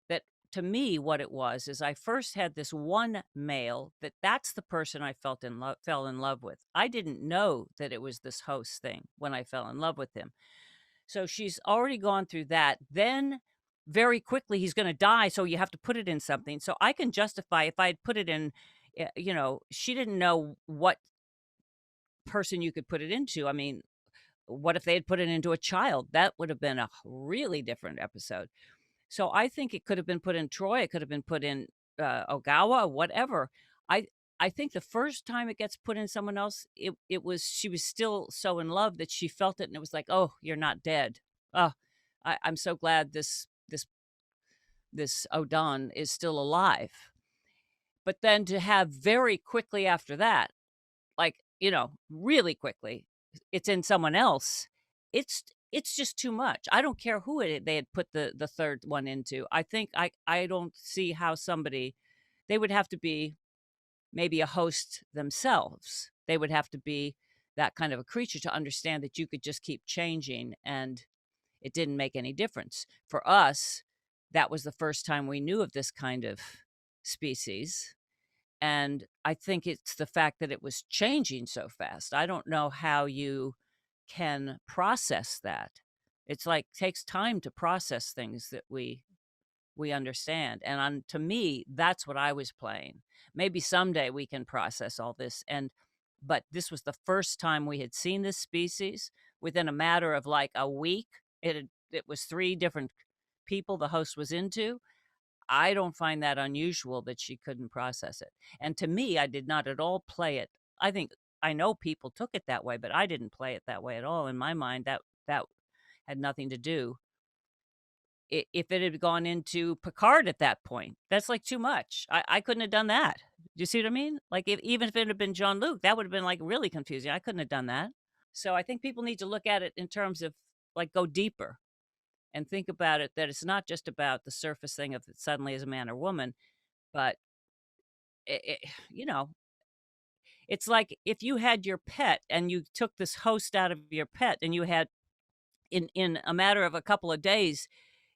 That to me, what it was is I first had this one male that's the person I fell in love with. I didn't know that it was this host thing when I fell in love with him. So she's already gone through that. Then very quickly he's going to die, so you have to put it in something. So I can justify if I had put it in, she didn't know what person you could put it into. I mean, what if they had put it into a child? That would have been a really different episode. So I think it could have been put in Troy. It could have been put in Ogawa, whatever. I I think the first time it gets put in someone else, it was she was still so in love that she felt it, and it was like, oh, you're not dead. Oh, I'm so glad this Odon is still alive. But then to have very quickly after that, like, really quickly, it's in someone else. It's just too much. I don't care who they had put the third one into. I think I don't see how they would have to be maybe a host themselves. They would have to be that kind of a creature to understand that you could just keep changing and it didn't make any difference. For us, that was the first time we knew of this kind of species. And I think it's the fact that it was changing so fast. I don't know how you can process that. It's like takes time to process things that we understand. And to me, that's what I was playing. Maybe someday we can process all this. But this was the first time we had seen this species within a matter of like a week. It was 3 different people the host was into. I don't find that unusual that she couldn't process it. And to me, I did not at all play it. I know people took it that way, but I didn't play it that way at all. In my mind, that had nothing to do. If it had gone into Picard at that point, that's like too much. I couldn't have done that. Do you see what I mean? Like even if it had been Jean-Luc, that would have been like really confusing. I couldn't have done that. So I think people need to look at it in terms of like go deeper and think about it, that it's not just about the surface thing of it suddenly is a man or woman, but it, you know, it's like if you had your pet and you took this host out of your pet and you had in a matter of a couple of days,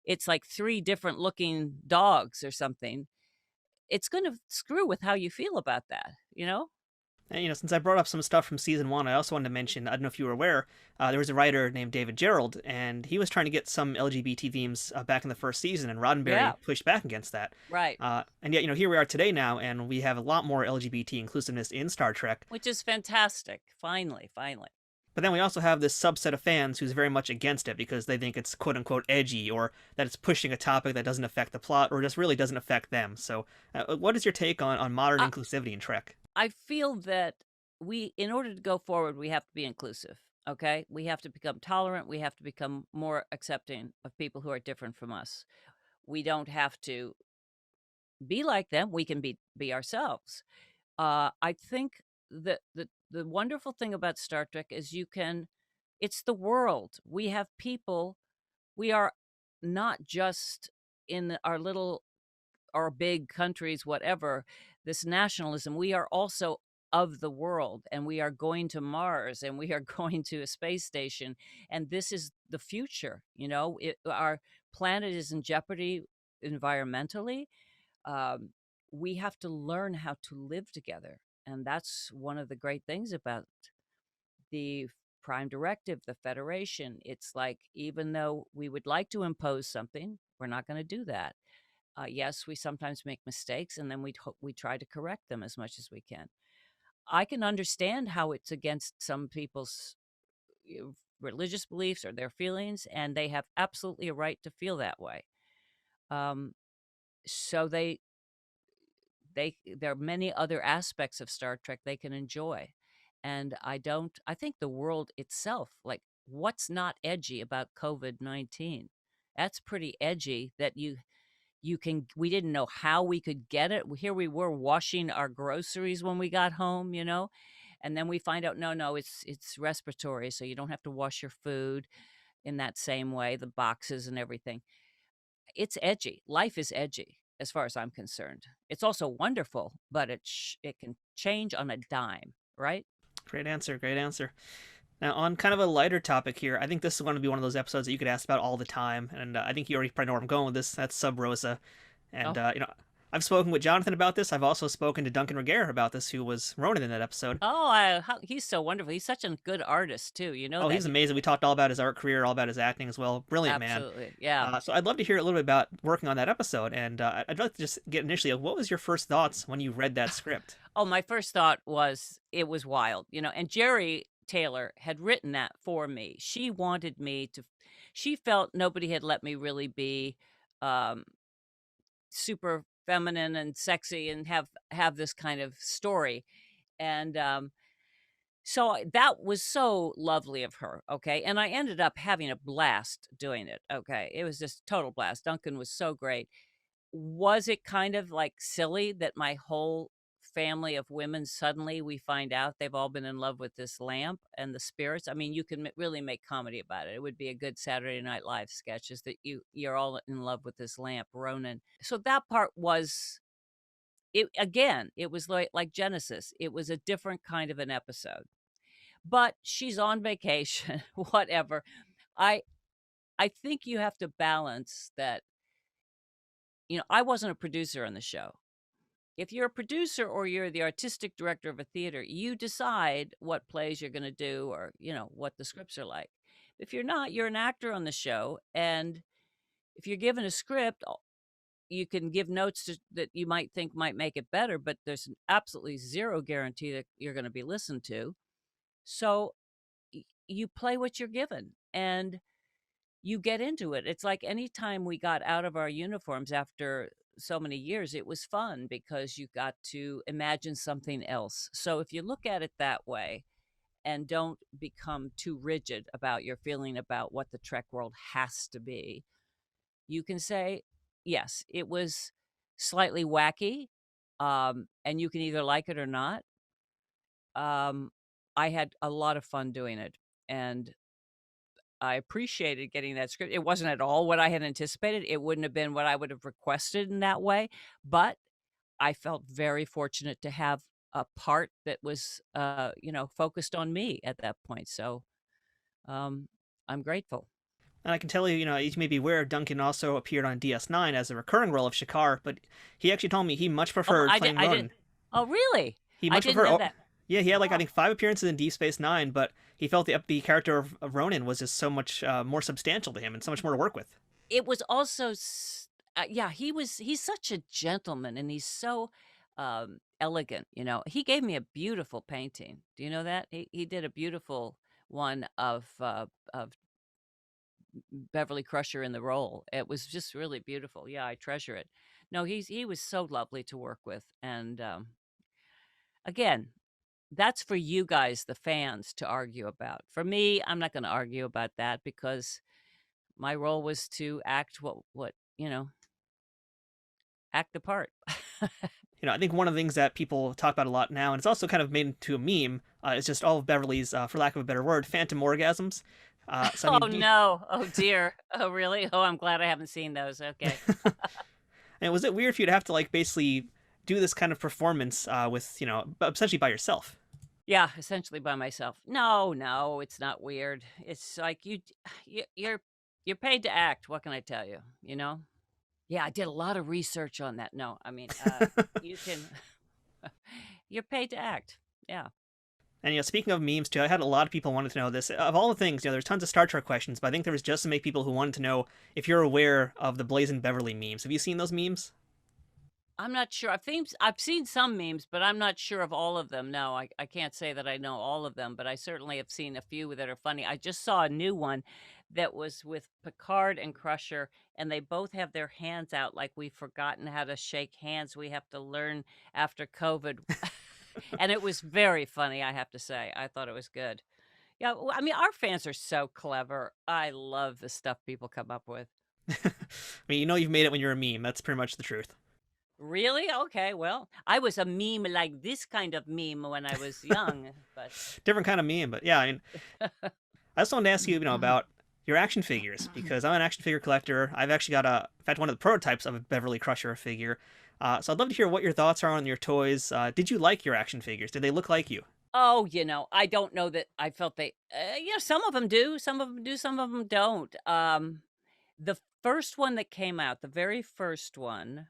it's like 3 different looking dogs or something. It's going to screw with how you feel about that, you know? And, since I brought up some stuff from season 1, I also wanted to mention, I don't know if you were aware, there was a writer named David Gerald, and he was trying to get some LGBT themes back in the first season, and Yeah, Roddenberry pushed back against that. right. And yet, here we are today now, and we have a lot more LGBT inclusiveness in Star Trek. Which is fantastic. Finally, finally. But then we also have this subset of fans who's very much against it because they think it's quote unquote edgy, or that it's pushing a topic that doesn't affect the plot or just really doesn't affect them. So, what is your take on modern I, inclusivity in Trek? I feel that in order to go forward, we have to be inclusive. Okay. We have to become tolerant. We have to become more accepting of people who are different from us. We don't have to be like them. We can be ourselves. I think that the wonderful thing about Star Trek is it's the world. We have people. We are not just in our little or big countries, whatever, this nationalism. We are also of the world, and we are going to Mars, and we are going to a space station, and this is the future. Our planet is in jeopardy environmentally. um, we have to learn how to live together. And that's one of the great things about the Prime Directive, the Federation. It's like, even though we would like to impose something, we're not going to do that. Yes, we sometimes make mistakes, and then we try to correct them as much as we can. I can understand how it's against some people's religious beliefs or their feelings, and they have absolutely a right to feel that way. Um, so there are many other aspects of Star Trek they can enjoy. And I think the world itself, like, what's not edgy about COVID-19? That's pretty edgy that we didn't know how we could get it. Here we were washing our groceries when we got home, and then we find out, no, it's respiratory, so you don't have to wash your food in that same way, the boxes and everything. It's edgy. Life is edgy as far as I'm concerned. It's also wonderful, but it can change on a dime, right? Great answer. Great answer. Now, on kind of a lighter topic here, I think this is going to be one of those episodes that you could ask about all the time, and I think you already probably know where I'm going with this. That's Sub-Rosa, and Oh. I've spoken with Jonathan about this. I've also spoken to Duncan Regehr about this, who was Ronan in that episode. Oh, he's so wonderful. He's such a good artist too. You know Oh, that. he's amazing. We talked all about his art career, all about his acting as well. Brilliant man. Absolutely, yeah. So I'd love to hear a little bit about working on that episode, and I'd like to just get initially, what was your first thoughts when you read that script? Oh, my first thought was it was wild, and Jerry Taylor had written that for me. She felt nobody had let me really be um, super feminine and sexy and have this kind of story. And that was so lovely of her, okay? And I ended up having a blast doing it, okay? It was just total blast. Duncan was so great. Was it kind of, like, silly that my whole family of women, suddenly we find out they've all been in love with this lamp and the spirits? I mean, you can really make comedy about it. It would be a good Saturday Night Live sketch, is that you're all in love with this lamp, Ronan. So that part was it was like Genesis. It was a different kind of an episode. But she's on vacation, whatever. I I think you have to balance that. I wasn't a producer on the show. If you're a producer or you're the artistic director of a theater, you decide what plays you're going to do, or, what the scripts are like. If you're not, you're an actor on the show. And if you're given a script, you can give notes that you might think might make it better, but there's absolutely zero guarantee that you're going to be listened to. So you play what you're given. And you get into it. It's like any time we got out of our uniforms after so many years, it was fun because you got to imagine something else. So if you look at it that way and don't become too rigid about your feeling about what the Trek world has to be, you can say, yes, it was slightly wacky, and you can either like it or not. I had a lot of fun doing it, and I appreciated getting that script. It wasn't at all what I had anticipated. It wouldn't have been what I would have requested in that way, but I felt very fortunate to have a part that was, focused on me at that point. So, I'm grateful. And I can tell you, you may be aware, Duncan also appeared on DS9 as a recurring role of Shakar, but he actually told me he much preferred playing I Ronan. didn't. Oh, really? He I much didn't preferred. know that. Yeah, he had I think 5 appearances in Deep Space Nine, but he felt the character of Ronan was just so much more substantial to him and so much more to work with. It was also, he's such a gentleman, and he's so elegant. He gave me a beautiful painting. Do you know that he did a beautiful one of Beverly Crusher in the role. It was just really beautiful. Yeah, I treasure it. No, he was so lovely to work with, and again, that's for you guys, the fans, to argue about. For me, I'm not going to argue about that because my role was to act act the part. I think one of the things that people talk about a lot now, and it's also kind of made into a meme, is just all of Beverly's, for lack of a better word, phantom orgasms. Oh, no. Oh, dear. Oh, really? Oh, I'm glad I haven't seen those. Okay. And was it weird for you to have to basically do this kind of performance with, essentially by yourself? Yeah, essentially by myself. No, it's not weird. It's like you're paid to act. What can I tell you? Yeah, I did a lot of research on that. No, I mean, you can. You're paid to act. Yeah. And speaking of memes too, I had a lot of people wanted to know this. Of all the things, there's tons of Star Trek questions, but I think there was just so many people who wanted to know if you're aware of the Blazing Beverly memes. Have you seen those memes? I'm not sure. I've seen some memes, but I'm not sure of all of them. No, I can't say that I know all of them, but I certainly have seen a few that are funny. I just saw a new one that was with Picard and Crusher, and they both have their hands out like we've forgotten how to shake hands. We have to learn after COVID. And it was very funny, I have to say. I thought it was good. Yeah, I mean, our fans are so clever. I love the stuff people come up with. I mean, you know you've made it when you're a meme. That's pretty much the truth. Really? Okay, well, I was a meme like this kind of meme when I was young, but Different kind of meme, but yeah, I mean, I just wanted to ask you, about your action figures, because I'm an action figure collector. I've actually got in fact, one of the prototypes of a Beverly Crusher figure. So I'd love to hear what your thoughts are on your toys. Did you like your action figures? Did they look like you? oh, I don't know that I felt some of them do, some of them do, some of them don't. The first one that came out, the very first one,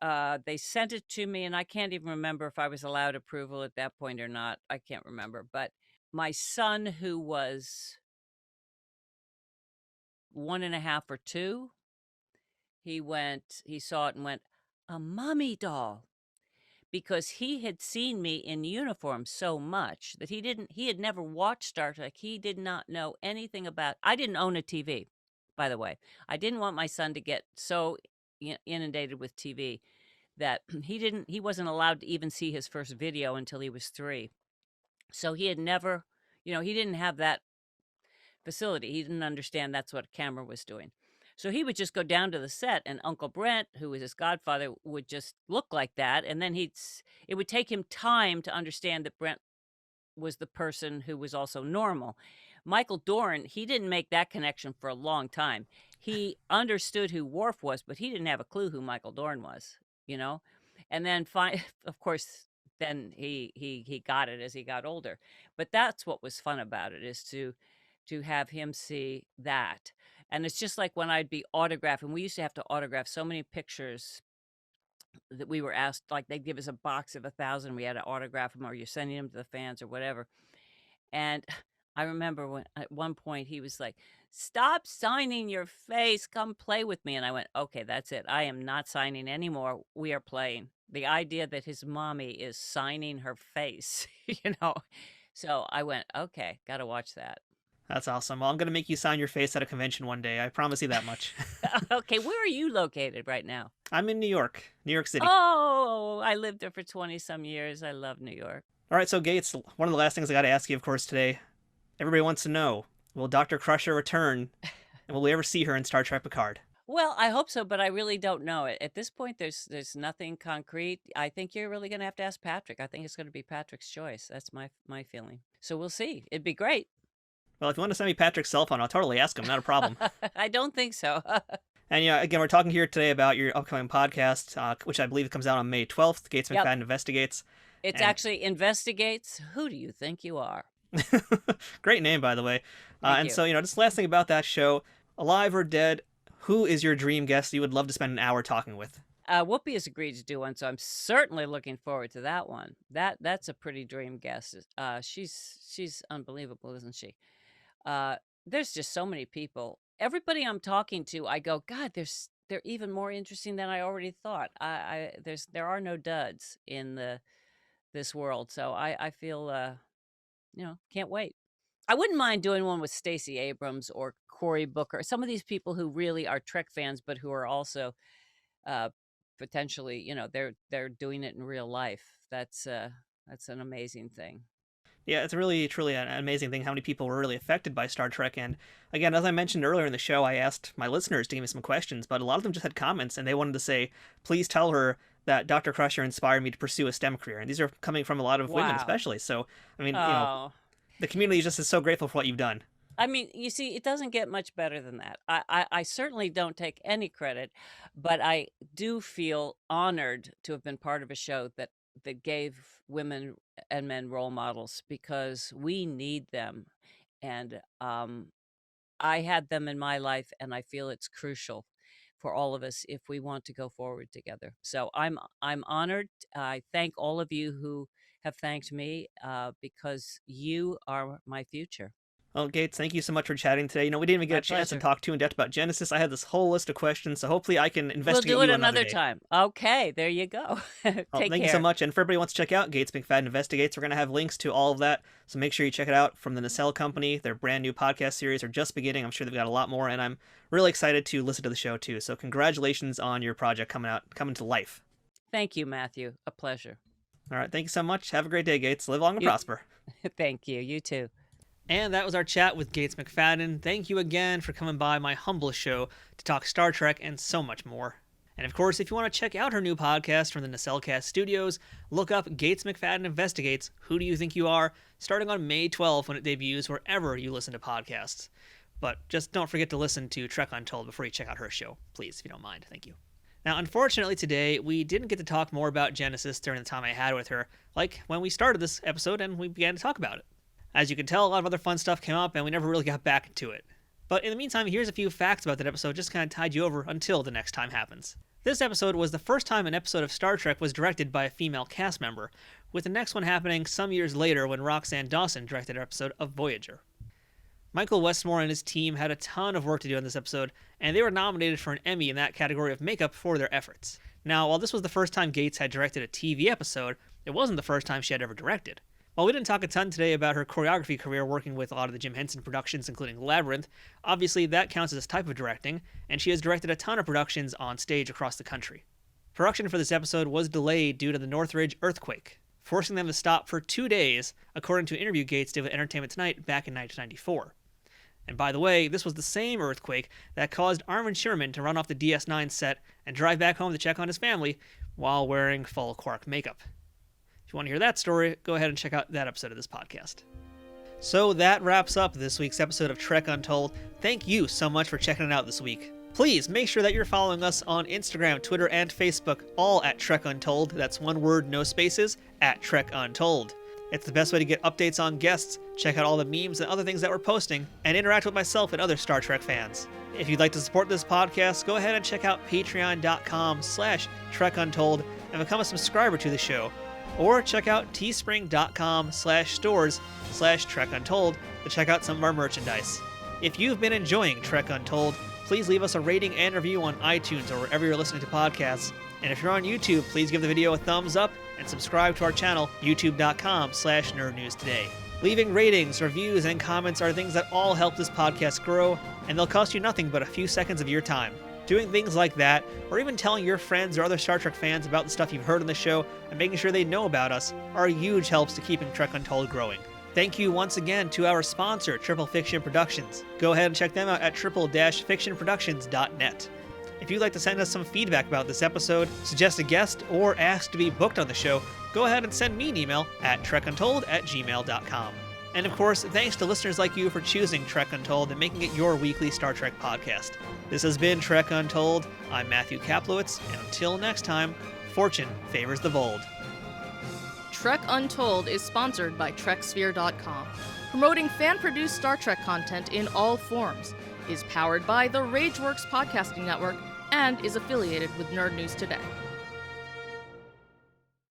they sent it to me, and I can't even remember if I was allowed approval at that point or not. I can't remember, but my son, who was 1.5 or 2, he saw it and went, "A mummy doll." Because he had seen me in uniform so much that he had never watched Star Trek. He did not know anything about I didn't own a TV, by the way. I didn't want my son to get so inundated with TV that he wasn't allowed to even see his first video until he was 3. So he had never, he didn't have that facility. He didn't understand that's what a camera was doing. So he would just go down to the set, and Uncle Brent, who was his godfather, would just look like that. And then it would take him time to understand that Brent was the person who was also normal. Michael Dorn, he didn't make that connection for a long time. He understood who Worf was, but he didn't have a clue who Michael Dorn was, you know? And then, of course, then he got it as he got older. But that's what was fun about it, is to have him see that. And it's just like when I'd be autographing, we used to have to autograph so many pictures that we were asked, like they'd give us a box of 1,000, we had to autograph them, or you're sending them to the fans or whatever. And I remember when at one point he was like, "Stop signing your face, come play with me." And I went, "Okay, that's it. I am not signing anymore. We are playing." The idea that his mommy is signing her face, you know? So I went, "Okay, gotta watch that." That's awesome. Well, I'm going to make you sign your face at a convention one day. I promise you that much. Okay, where are you located right now? I'm in New York City. Oh, I lived there for 20 some years. I love New York. All right, so Gates, one of the last things I got to ask you, of course, today, everybody wants to know, will Dr. Crusher return, and will we ever see her in Star Trek Picard? Well, I hope so, but I really don't know it. At this point, there's nothing concrete. I think you're really going to have to ask Patrick. I think it's going to be Patrick's choice. That's my feeling. So we'll see. It'd be great. Well, if you want to send me Patrick's cell phone, I'll totally ask him. Not a problem. I don't think so. And again, we're talking here today about your upcoming podcast, which I believe comes out on May 12th. Gates McFadden Investigates. It's actually Investigates. Who do you think you are? Great name, by the way. Thank you. So, just last thing about that show, alive or dead, who is your dream guest you would love to spend an hour talking with? Whoopi has agreed to do one, so I'm certainly looking forward to that one. That's a pretty dream guest. She's unbelievable, isn't she? There's just so many people. Everybody I'm talking to, I go, God, they're even more interesting than I already thought. There are no duds in this world, so I feel can't wait. I wouldn't mind doing one with Stacey Abrams or Cory Booker, some of these people who really are Trek fans, but who are also potentially, they're doing it in real life. That's an amazing thing. Yeah, it's really, truly an amazing thing how many people were really affected by Star Trek. And again, as I mentioned earlier in the show, I asked my listeners to give me some questions, but a lot of them just had comments, and they wanted to say, please tell her that Dr. Crusher inspired me to pursue a STEM career. And these are coming from a lot of women, especially. So, I mean, the community just is so grateful for what you've done. I mean, you see, it doesn't get much better than that. I certainly don't take any credit, but I do feel honored to have been part of a show that gave women and men role models, because we need them. And I had them in my life, and I feel it's crucial for all of us if we want to go forward together. So I'm honored. I thank all of you who have thanked me, because you are my future. Well, Gates, thank you so much for chatting today. We didn't even get a chance to talk too in depth about Genesis. I had this whole list of questions, so hopefully I can investigate. We'll do it another time. Okay, there you go. Thank you so much. And for everybody who wants to check out Gates McFadden Investigates, we're going to have links to all of that. So make sure you check it out from the Nacelle Company. Their brand new podcast series are just beginning. I'm sure they've got a lot more, and I'm really excited to listen to the show too. So congratulations on your project coming to life. Thank you, Matthew. A pleasure. All right. Thank you so much. Have a great day, Gates. Live long and prosper. Thank you. You too. And that was our chat with Gates McFadden. Thank you again for coming by my humble show to talk Star Trek and so much more. And of course, if you want to check out her new podcast from the Nacelle Studios, look up Gates McFadden Investigates, Who Do You Think You Are, starting on May 12th when it debuts wherever you listen to podcasts. But just don't forget to listen to Trek Untold before you check out her show, please, if you don't mind. Thank you. Now, unfortunately today, we didn't get to talk more about Genesis during the time I had with her, like when we started this episode and we began to talk about it. As you can tell, a lot of other fun stuff came up and we never really got back into it. But in the meantime, here's a few facts about that episode just kind of tide you over until the next time happens. This episode was the first time an episode of Star Trek was directed by a female cast member, with the next one happening some years later when Roxanne Dawson directed an episode of Voyager. Michael Westmore and his team had a ton of work to do on this episode, and they were nominated for an Emmy in that category of makeup for their efforts. Now, while this was the first time Gates had directed a TV episode, it wasn't the first time she had ever directed. While we didn't talk a ton today about her choreography career working with a lot of the Jim Henson productions, including Labyrinth, obviously that counts as a type of directing, and she has directed a ton of productions on stage across the country. Production for this episode was delayed due to the Northridge earthquake, forcing them to stop for 2 days, according to an interview Gates did with Entertainment Tonight back in 1994. And by the way, this was the same earthquake that caused Armin Sherman to run off the DS9 set and drive back home to check on his family while wearing full Quark makeup. If you want to hear that story, go ahead and check out that episode of this podcast. So that wraps up this week's episode of Trek Untold. Thank you so much for checking it out this week. Please make sure that you're following us on Instagram, Twitter, and Facebook, all at Trek Untold. That's one word, no spaces, at Trek Untold. It's the best way to get updates on guests, check out all the memes and other things that we're posting, and interact with myself and other Star Trek fans. If you'd like to support this podcast, go ahead and check out patreon.com/TrekUntold and become a subscriber to the show. Or check out teespring.com/stores/TrekUntold to check out some of our merchandise. If you've been enjoying Trek Untold, please leave us a rating and review on iTunes or wherever you're listening to podcasts. And if you're on YouTube, please give the video a thumbs up and subscribe to our channel, youtube.com/nerdnewstoday. Leaving ratings, reviews, and comments are things that all help this podcast grow, and they'll cost you nothing but a few seconds of your time. Doing things like that, or even telling your friends or other Star Trek fans about the stuff you've heard on the show and making sure they know about us, are huge helps to keeping Trek Untold growing. Thank you once again to our sponsor, Triple Fiction Productions. Go ahead and check them out at triple-fictionproductions.net. If you'd like to send us some feedback about this episode, suggest a guest, or ask to be booked on the show, go ahead and send me an email at trekuntold@gmail.com. And of course, thanks to listeners like you for choosing Trek Untold and making it your weekly Star Trek podcast. This has been Trek Untold. I'm Matthew Kaplowitz, and until next time, fortune favors the bold. Trek Untold is sponsored by TrekSphere.com, promoting fan-produced Star Trek content in all forms, is powered by the RageWorks podcasting network, and is affiliated with Nerd News Today.